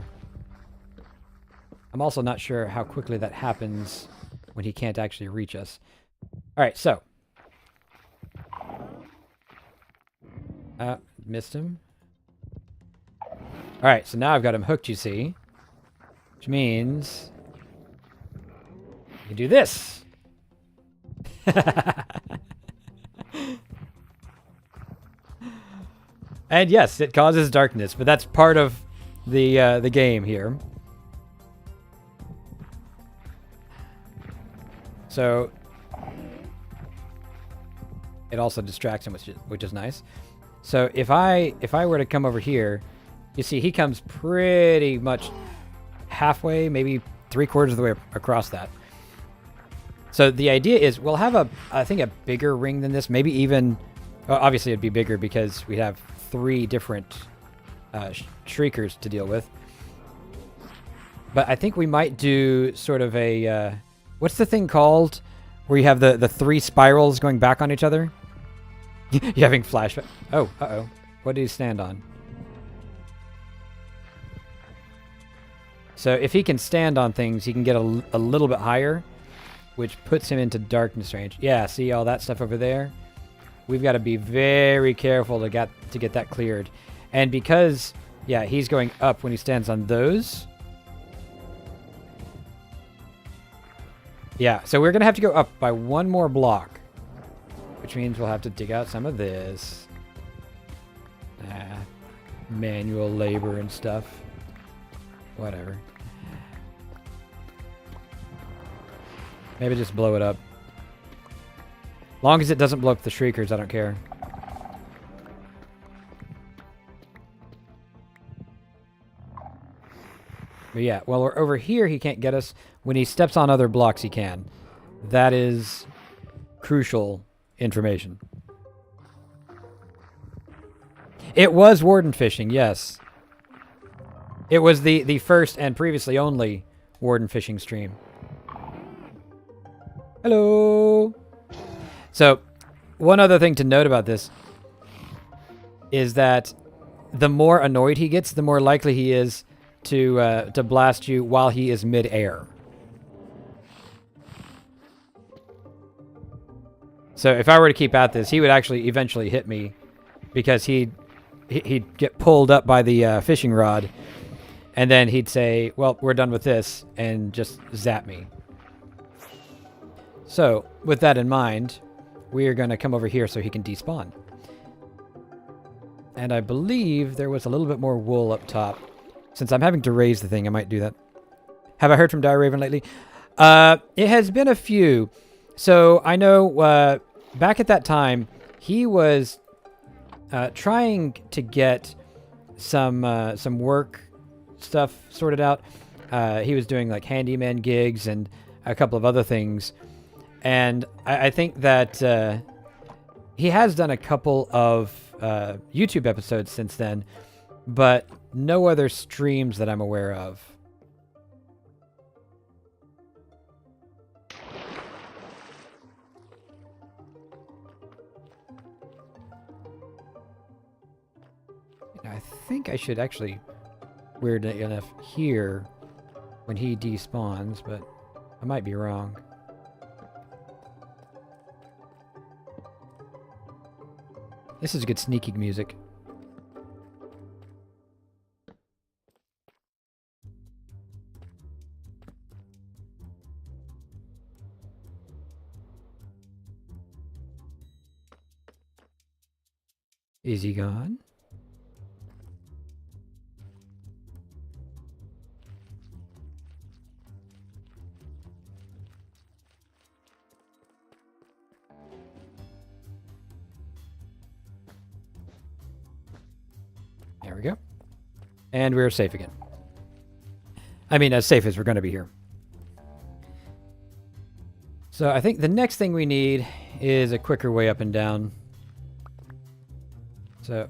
I'm also not sure how quickly that happens when he can't actually reach us. Alright, so. Missed him. Alright, so now I've got him hooked, you see. Which means... you do this. And yes, it causes darkness, but that's part of the game here. So it also distracts him, which is nice. So if I were to come over here, you see he comes pretty much halfway, maybe 3/4 of the way across that. So the idea is we'll have I think a bigger ring than this, maybe even, well, obviously it'd be bigger because we have 3 different shriekers to deal with. But I think we might do sort of a, what's the thing called where you have the 3 spirals going back on each other? You're having flashback. Oh, uh-oh. What did he stand on? So if he can stand on things, he can get a little bit higher, which puts him into darkness range. Yeah, see all that stuff over there? We've got to be very careful to get that cleared. And because, yeah, he's going up when he stands on those. Yeah, so we're going to have to go up by 1 more block, which means we'll have to dig out some of this. Manual labor and stuff. Whatever. Maybe just blow it up. Long as it doesn't blow up the shriekers, I don't care. But yeah, while we're over here, he can't get us. When he steps on other blocks, he can. That is crucial information. It was warden fishing, yes. It was the first and previously only warden fishing stream. Hello! So, one other thing to note about this is that the more annoyed he gets, the more likely he is to blast you while he is mid-air. So if I were to keep at this, he would actually eventually hit me because he'd get pulled up by the fishing rod, and then he'd say, well, we're done with this, and just zap me. So, with that in mind, we are going to come over here so he can despawn. And I believe there was a little bit more wool up top. Since I'm having to raise the thing, I might do that. Have I heard from Dire Raven lately? It has been a few. So, I know back at that time, he was trying to get some work stuff sorted out. He was doing like handyman gigs and a couple of other things. And I think that he has done a couple of YouTube episodes since then, but no other streams that I'm aware of. I think I should actually, weird enough, here when he despawns, but I might be wrong. This is good sneaky music. Is he gone? There we go. And we're safe again. I mean, as safe as we're going to be here. So I think the next thing we need is a quicker way up and down. So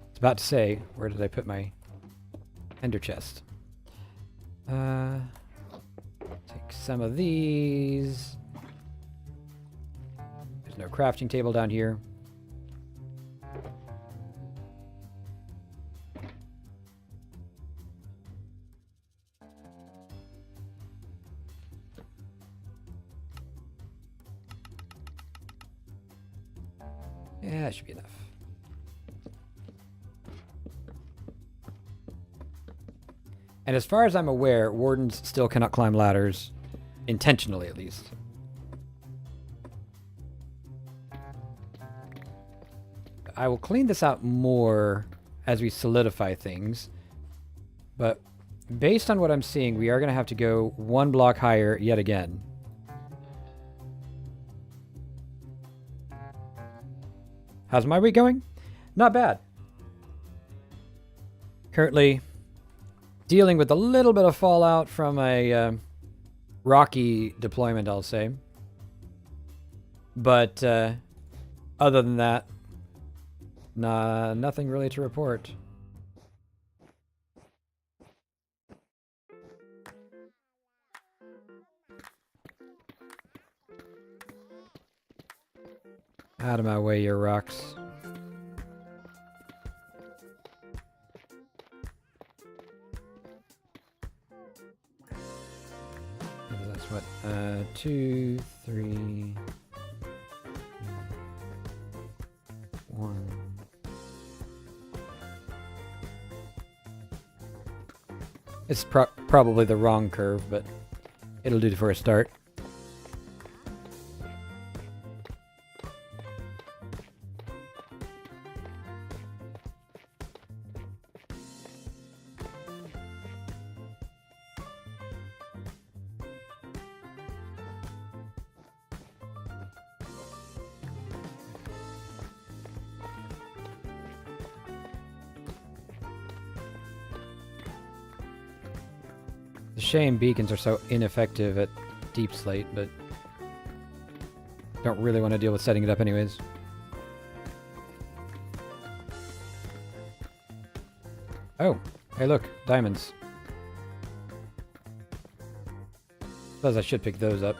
it's about to say, where did I put my ender chest? Take some of these. There's no crafting table down here. Yeah, that should be enough. And as far as I'm aware, wardens still cannot climb ladders. Intentionally, at least. I will clean this out more as we solidify things. But based on what I'm seeing, we are going to have to go one block higher yet again. How's my week going? Not bad. Currently dealing with a little bit of fallout from a rocky deployment, I'll say. But other than that, nothing really to report. Out of my way, your rocks. That's what, 2, 3, 1. It's probably the wrong curve, but it'll do for a start. It's a shame beacons are so ineffective at deep slate, but don't really want to deal with setting it up anyways. Oh, hey look, diamonds. Suppose I should pick those up.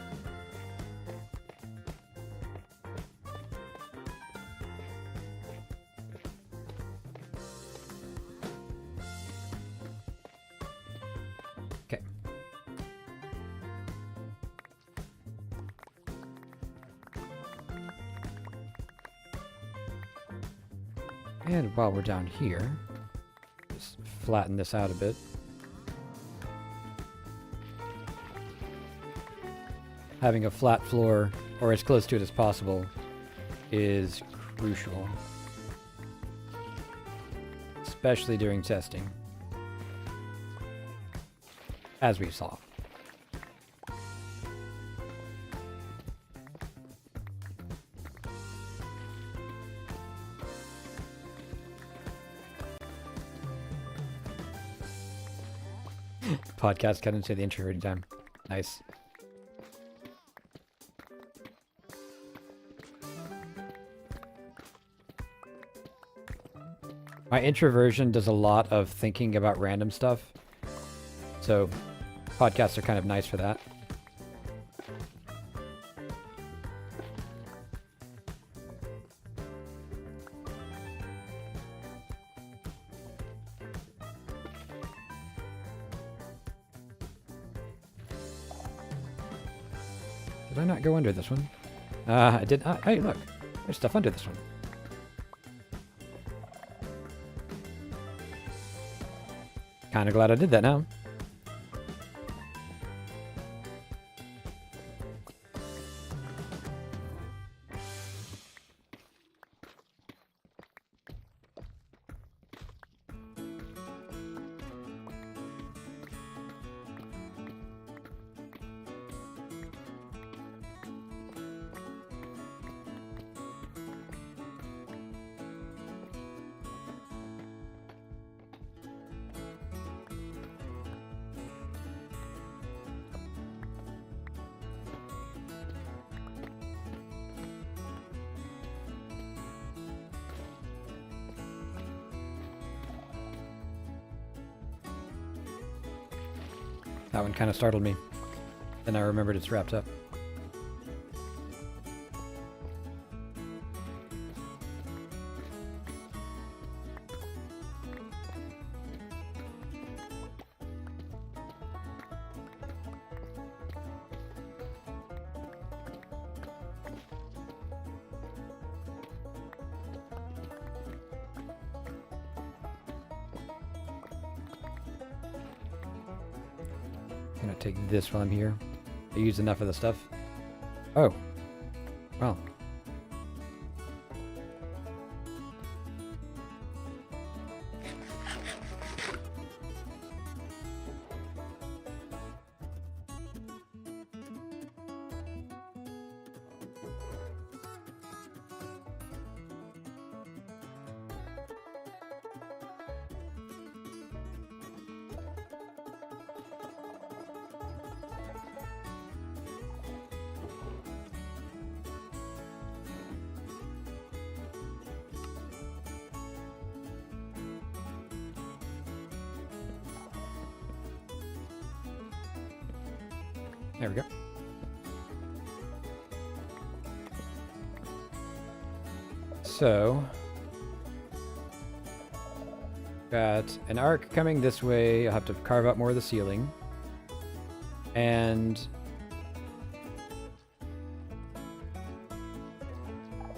Okay. And while we're down here, just flatten this out a bit. Having a flat floor, or as close to it as possible, is crucial. Especially during testing. As we saw. Podcast cut into the intro every time. Nice. My introversion does a lot of thinking about random stuff. So, podcasts are kind of nice for that. Did I not go under this one? I did not. Hey, look. There's stuff under this one. Kinda glad I did that now. That one kind of startled me. Then I remembered it's wrapped up. I'm gonna take this while I'm here. I used enough of the stuff. Oh. Well. There we go. So, got an arc coming this way. I'll have to carve out more of the ceiling. And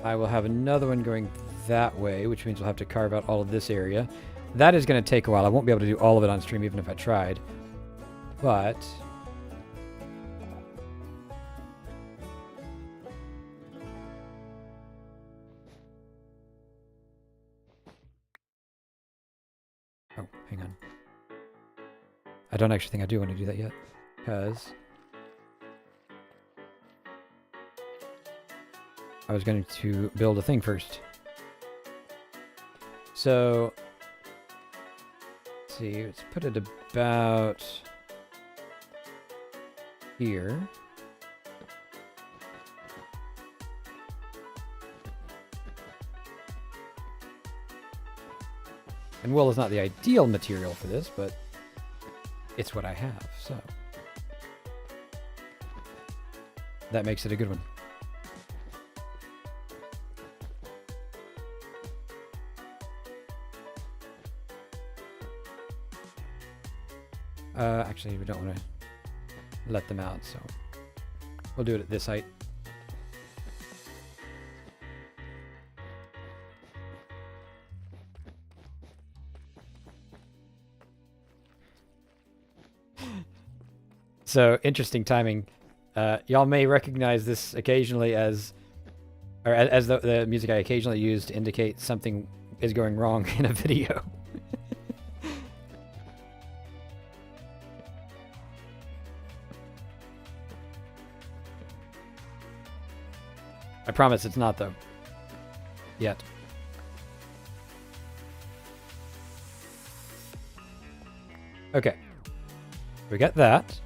I will have another one going that way, which means we'll have to carve out all of this area. That is going to take a while. I won't be able to do all of it on stream, even if I tried. But oh, hang on. I don't actually think I do want to do that yet, because I was going to build a thing first. So, let's see, let's put it about here. And wool is not the ideal material for this, but it's what I have, so that makes it a good one. Actually, we don't want to let them out, so we'll do it at this height. So, interesting timing. Y'all may recognize this occasionally as the music I occasionally use to indicate something is going wrong in a video. I promise it's not, though. Yet. Okay. We got that.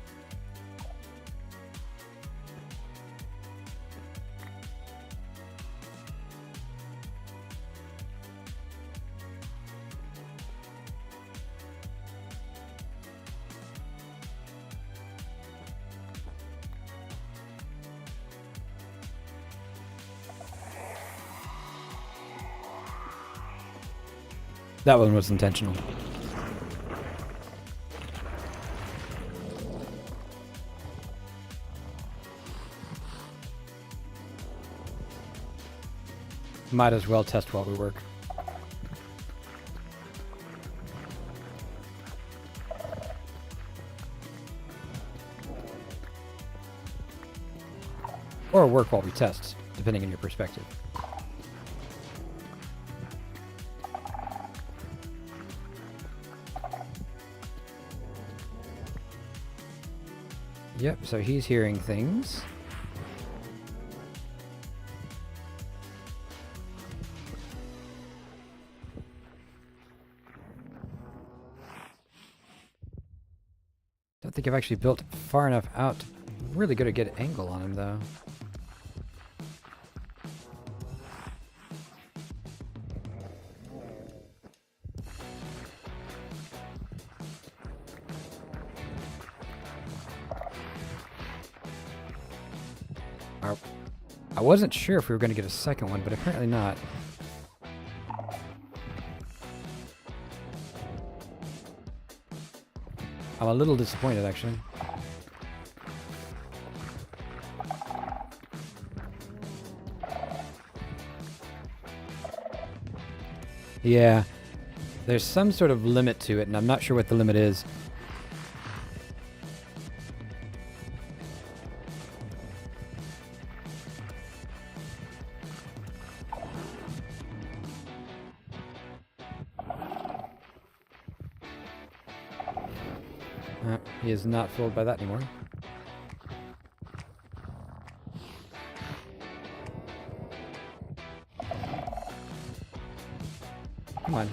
That one was intentional. Might as well test while we work. Or work while we test, depending on your perspective. Yep, so he's hearing things. Don't think I've actually built far enough out to really get a good angle on him, though. I wasn't sure if we were going to get a second one, but apparently not. I'm a little disappointed, actually. Yeah, there's some sort of limit to it, and I'm not sure what the limit is. He is not fooled by that anymore. Come on.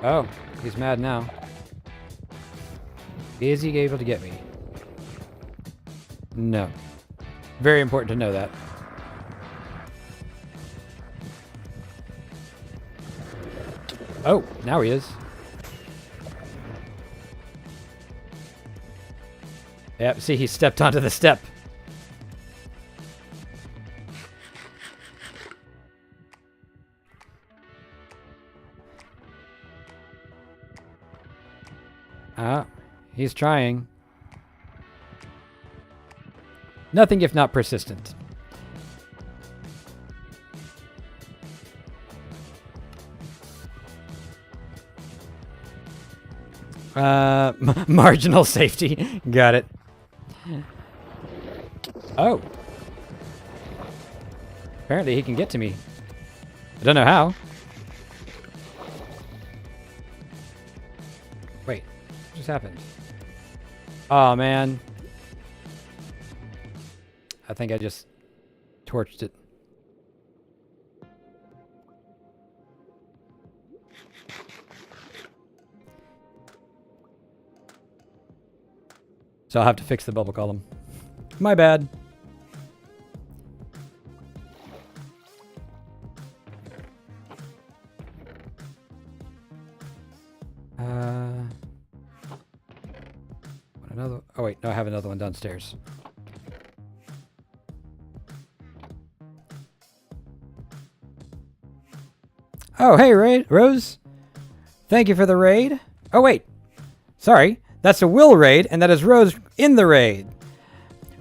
Oh, he's mad now. Is he able to get me? No. Very important to know that. Oh, now he is. Yep, see, he stepped onto the step. He's trying. Nothing if not persistent. Marginal safety. Got it. Oh. Apparently he can get to me. I don't know how. Wait. What just happened? Oh, man. I think I just torched it. So I'll have to fix the bubble column. My bad. Another. Oh wait, no, I have another one downstairs. Oh, hey, Rose. Thank you for the raid. Oh wait, sorry. That's a Will raid, and that is Rose in the raid.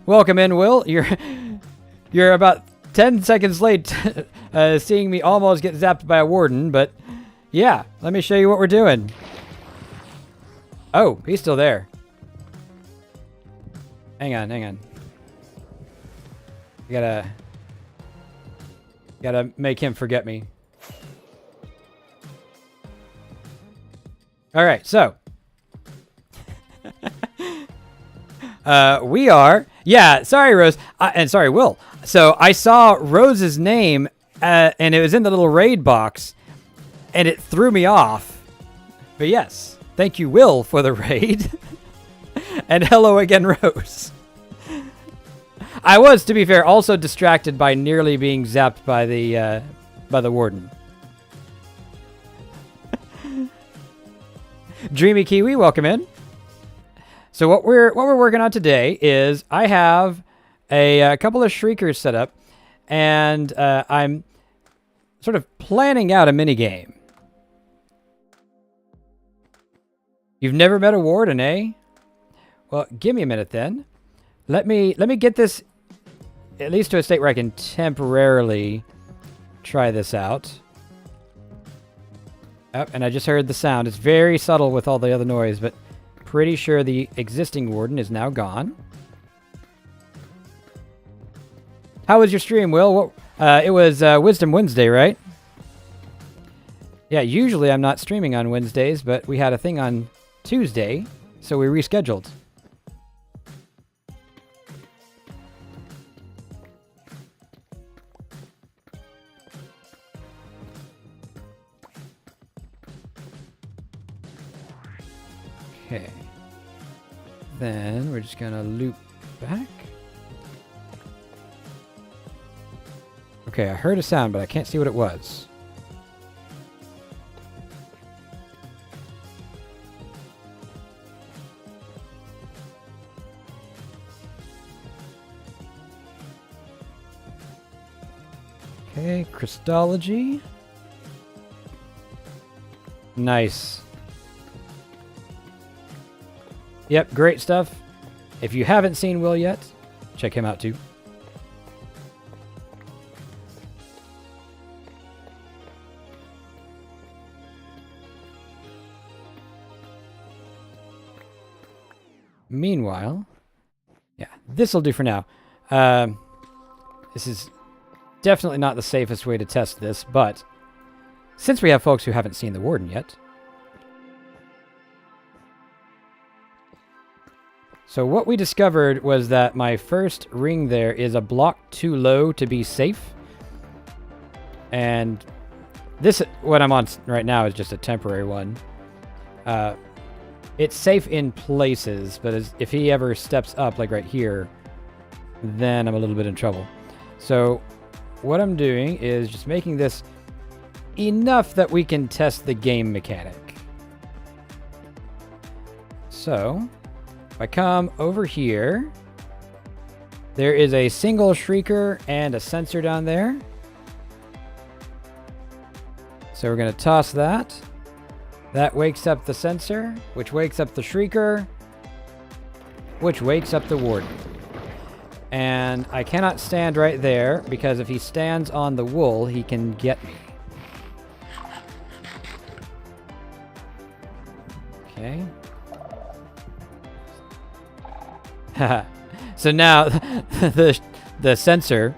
Welcome in, Will. You're about 10 seconds late seeing me almost get zapped by a warden, but yeah, let me show you what we're doing. Oh, he's still there. Hang on. You gotta make him forget me. All right, so. We are. Yeah, sorry, Rose. And sorry, Will. So I saw Rose's name, and it was in the little raid box, and it threw me off. But yes, thank you, Will, for the raid. And hello again, Rose. I was, to be fair, also distracted by nearly being zapped by the warden. Dreamy Kiwi, welcome in. So what we're working on today is I have a couple of shriekers set up, and I'm sort of planning out a mini game. You've never met a warden, eh? Well, give me a minute then. Let me get this at least to a state where I can temporarily try this out. Oh, and I just heard the sound. It's very subtle with all the other noise, but pretty sure the existing warden is now gone. How was your stream, Will? It was Wisdom Wednesday, right? Yeah, usually I'm not streaming on Wednesdays, but we had a thing on Tuesday, so we rescheduled. Okay. Then we're just gonna loop back. Okay, I heard a sound, but I can't see what it was. Okay, Christology. Nice. Yep, great stuff. If you haven't seen Will yet, check him out too. Meanwhile, yeah, this will do for now. This is definitely not the safest way to test this, but since we have folks who haven't seen the warden yet, So what we discovered was that my first ring there is a block too low to be safe. And this, what I'm on right now, is just a temporary one. It's safe in places, but if he ever steps up, like right here, then I'm a little bit in trouble. So what I'm doing is just making this enough that we can test the game mechanic. So if I come over here, there is a single shrieker and a sensor down there. So we're going to toss that. That wakes up the sensor, which wakes up the shrieker, which wakes up the warden. And I cannot stand right there, because if he stands on the wool, he can get me. Okay. So now the sensor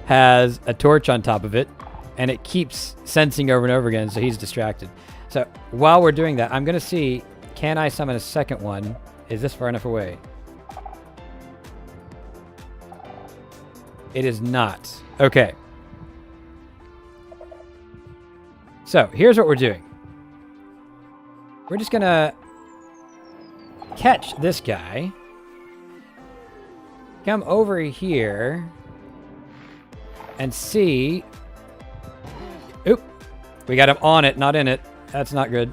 has a torch on top of it, and it keeps sensing over and over again, so he's distracted. So while we're doing that, I'm going to see, can I summon a second one? Is this far enough away? It is not. Okay. So here's what we're doing. We're just going to catch this guy. Come over here and see. Oop. We got him on it, not in it. That's not good.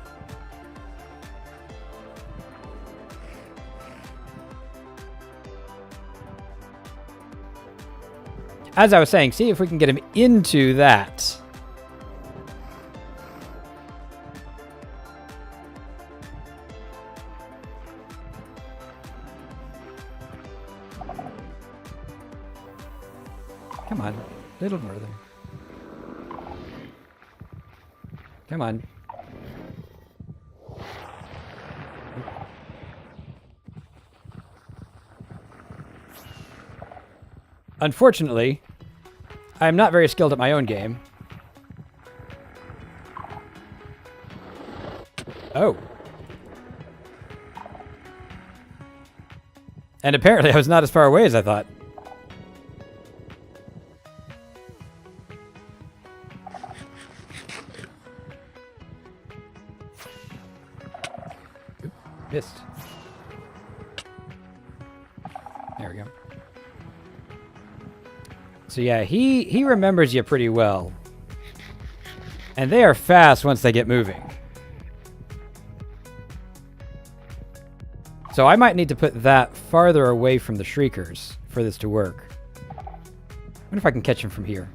As I was saying, see if we can get him into that. Come on, a little further. Come on. Unfortunately, I am not very skilled at my own game. Oh. And apparently I was not as far away as I thought. Oop, missed. There we go. So yeah, he remembers you pretty well. And they are fast once they get moving. So I might need to put that farther away from the shriekers for this to work. I wonder if I can catch him from here.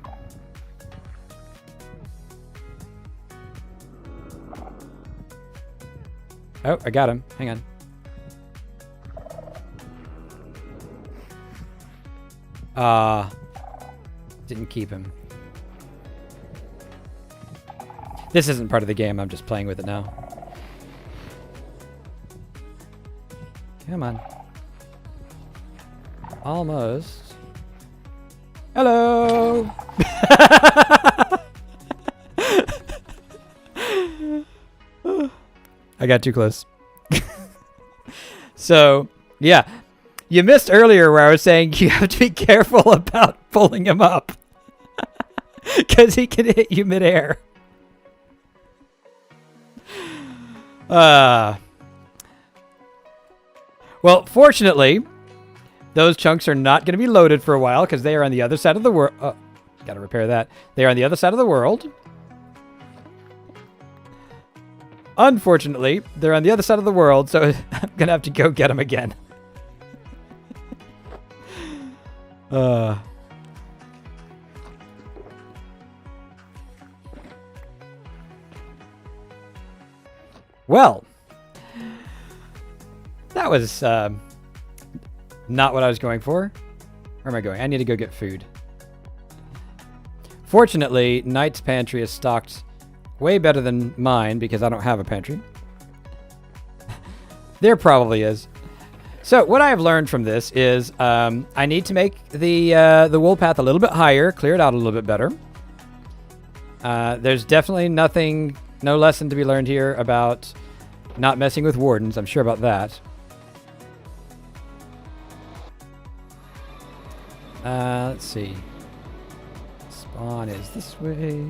Oh, I got him. Hang on. Didn't keep him. This isn't part of the game. I'm just playing with it now. Come on. Almost. Hello! I got too close. So, yeah. You missed earlier where I was saying you have to be careful about pulling him up. Because he can hit you midair. Well, fortunately, those chunks are not going to be loaded for a while because they are on the other side of the world. Oh, got to repair that. They are on the other side of the world. Unfortunately, they're on the other side of the world, so I'm going to have to go get them again. Well, that was not what I was going for. Where am I going? I need to go get food. Fortunately, Knight's pantry is stocked way better than mine because I don't have a pantry. There probably is. So what I have learned from this is I need to make the wool path a little bit higher, clear it out a little bit better. There's definitely no lesson to be learned here about not messing with wardens. I'm sure about that. Let's see. Spawn is this way.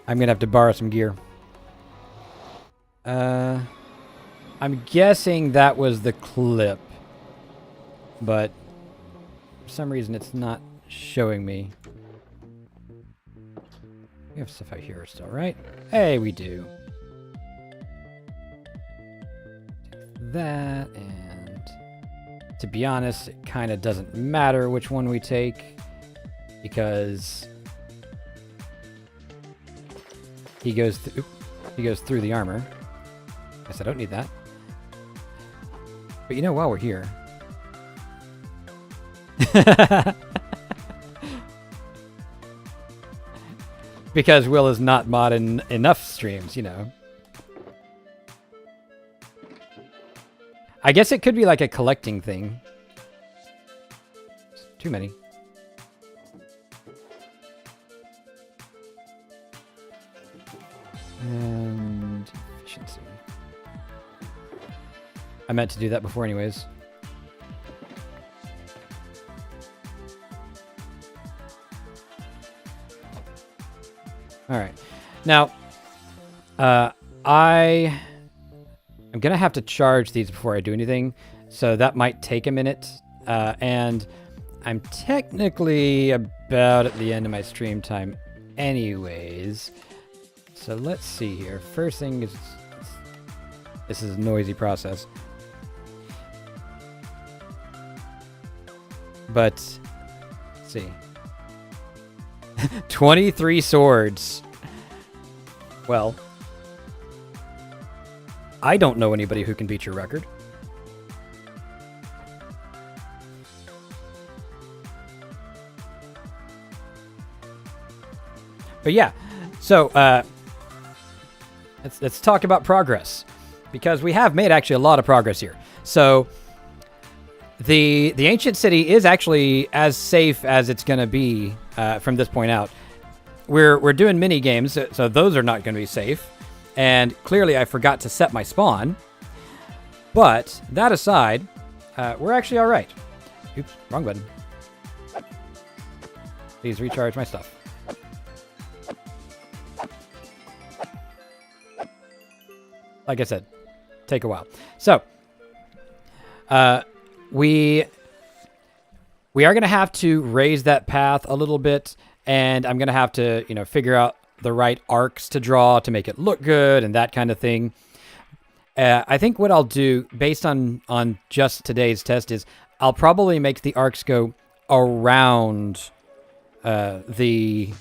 I'm gonna have to borrow some gear. I'm guessing that was the clip, but for some reason it's not showing me. We have stuff out here still, right? Hey, we do. Take that, and to be honest, it kind of doesn't matter which one we take, because he goes through the armor. Guess I don't need that. But you know, while we're here, because Will is not modding enough streams, you know. I guess it could be like a collecting thing. It's too many. And efficiency. I meant to do that before anyways. All right. Now, I'm going to have to charge these before I do anything, so that might take a minute. And I'm technically about at the end of my stream time anyways. So let's see here. First thing is, this is a noisy process. But, let's see. 23 swords. Well, I don't know anybody who can beat your record. But yeah, so let's talk about progress, because we have made actually a lot of progress here. So the ancient city is actually as safe as it's going to be from this point out. We're doing mini games, so those are not going to be safe. And clearly I forgot to set my spawn. But that aside, we're actually all right. Oops, wrong button. Please recharge my stuff. Like I said, take a while. So, we are going to have to raise that path a little bit, and I'm going to have to, figure out the right arcs to draw to make it look good and that kind of thing. I think what I'll do, based on just today's test, is I'll probably make the arcs go around the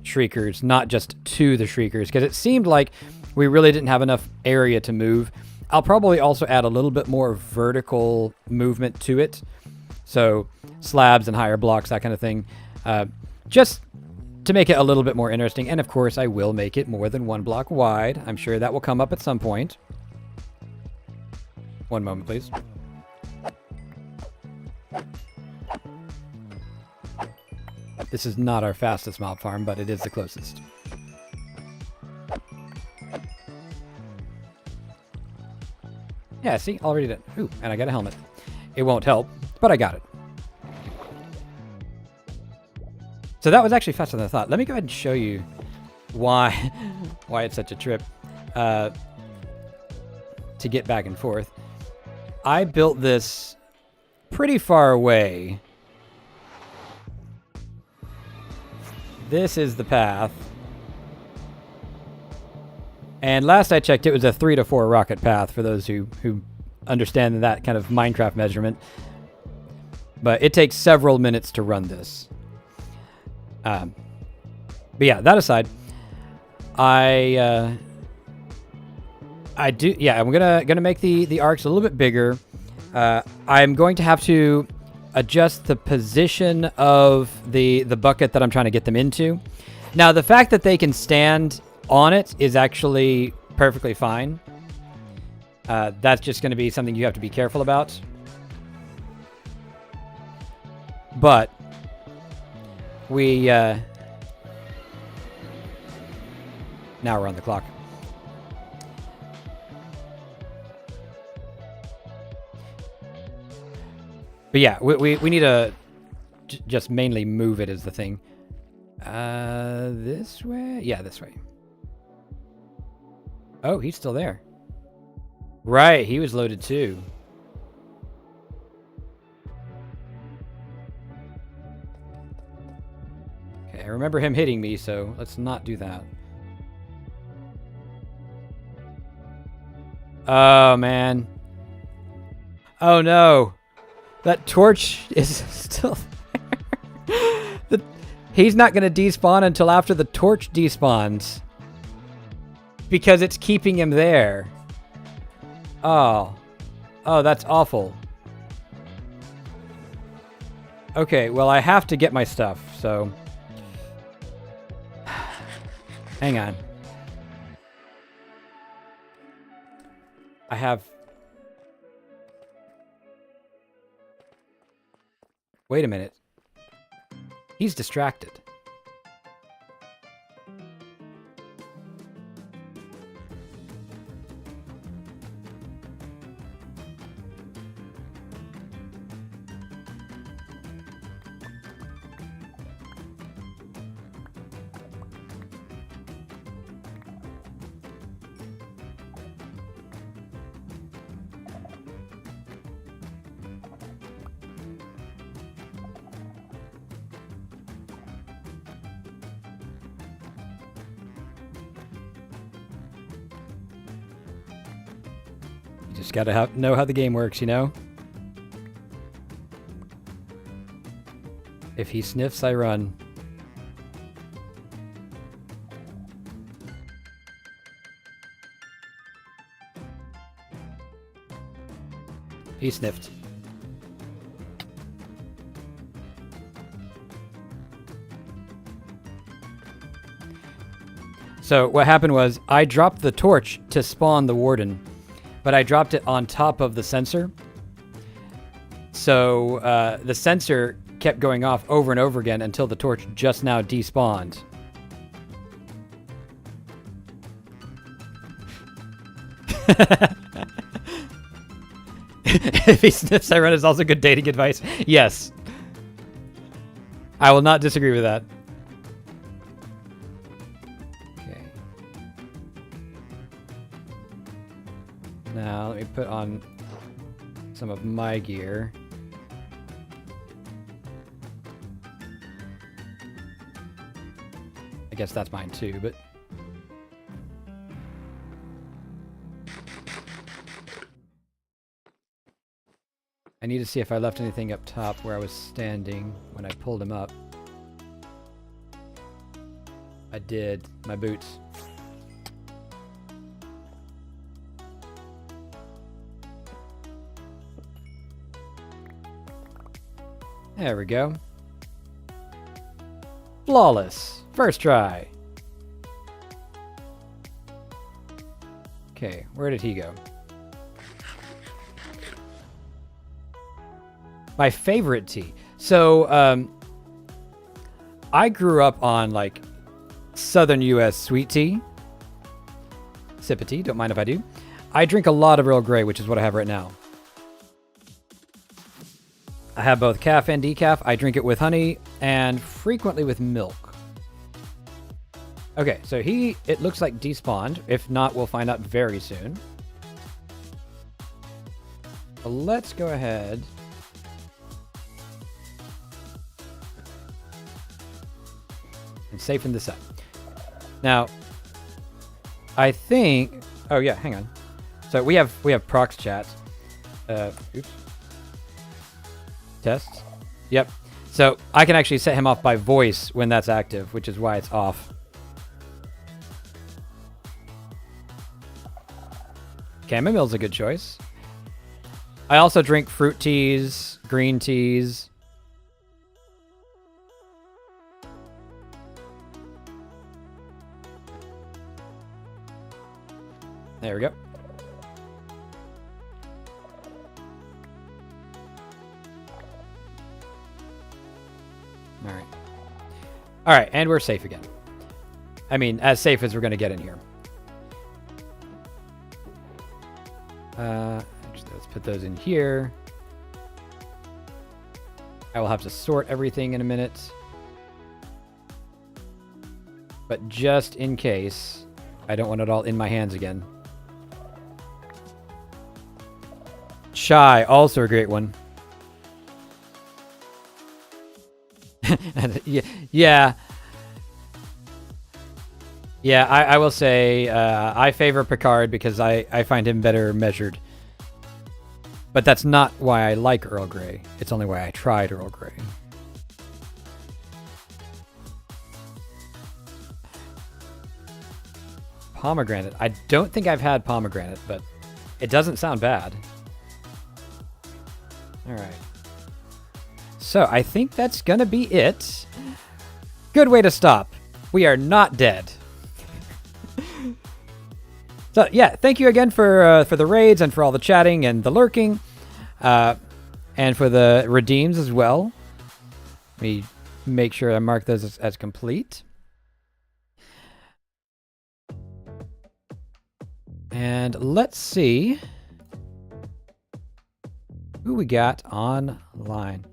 Shriekers, not just to the Shriekers, because it seemed like we really didn't have enough area to move. I'll probably also add a little bit more vertical movement to it. So slabs and higher blocks, that kind of thing. Just to make it a little bit more interesting. And of course, I will make it more than 1 block wide. I'm sure that will come up at some point. One moment, please. This is not our fastest mob farm, but it is the closest. Yeah, see? Already done. Ooh, and I got a helmet. It won't help, but I got it. So that was actually faster than I thought. Let me go ahead and show you why it's such a trip to get back and forth. I built this pretty far away. This is the path. And last I checked, it was a 3 to 4 rocket path for those who understand that kind of Minecraft measurement. But it takes several minutes to run this. But yeah, that aside, I'm gonna make the arcs a little bit bigger. I'm going to have to adjust the position of the bucket that I'm trying to get them into. Now, the fact that they can stand on it is actually perfectly fine. That's just going to be something you have to be careful about. But we now we're on the clock. But yeah, we need to just mainly move it is the thing. This way? Yeah, this way. Oh, he's still there. Right, he was loaded too. Okay, I remember him hitting me, so let's not do that. Oh, man. Oh, no. That torch is still there. He's not going to despawn until after the torch despawns. Because it's keeping him there. Oh. Oh, that's awful. Okay, well, I have to get my stuff, so... Hang on. I have... Wait a minute. He's distracted. Just gotta know how the game works, you know? If he sniffs, I run. He sniffed. So what happened was I dropped the torch to spawn the warden, but I dropped it on top of the sensor. So the sensor kept going off over and over again until the torch just now despawned. If he sniffs, I run is also good dating advice. Yes. I will not disagree with that. Okay. Now, let me put on some of my gear. I guess that's mine too, but... I need to see if I left anything up top where I was standing when I pulled him up. I did. My boots. There we go. Flawless. First try. Okay, where did he go? My favorite tea. So, I grew up on, like, Southern U.S. sweet tea. Sip of tea, don't mind if I do. I drink a lot of Earl Grey, which is what I have right now. I have both calf and decaf. I drink it with honey and frequently with milk. Okay, so it looks like despawned. If not, we'll find out very soon. But let's go ahead... and safeten this up. Now, I think... Oh, yeah, hang on. So we have prox chat. Oops. Tests. Yep. So I can actually set him off by voice when that's active, which is why it's off. Chamomile's a good choice. I also drink fruit teas, green teas. There we go. All right. All right, and we're safe again. I mean, as safe as we're going to get in here. Actually, let's put those in here. I will have to sort everything in a minute. But just in case, I don't want it all in my hands again. Chai, also a great one. Yeah. Yeah, I will say I favor Picard because I find him better measured. But that's not why I like Earl Grey. It's only why I tried Earl Grey. Pomegranate. I don't think I've had pomegranate, but it doesn't sound bad. All right. So I think that's going to be it. Good way to stop. We are not dead. So yeah, thank you again for the raids and for all the chatting and the lurking, and for the redeems as well. Let me make sure I mark those as complete. And let's see who we got online.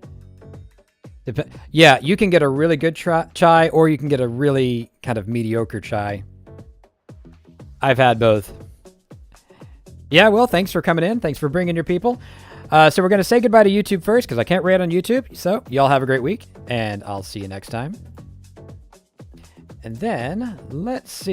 Yeah, you can get a really good chai, or you can get a really kind of mediocre chai. I've had both. Yeah, well, thanks for coming in. Thanks for bringing your people. So we're going to say goodbye to YouTube first because I can't raid on YouTube. So y'all have a great week, and I'll see you next time. And then let's see.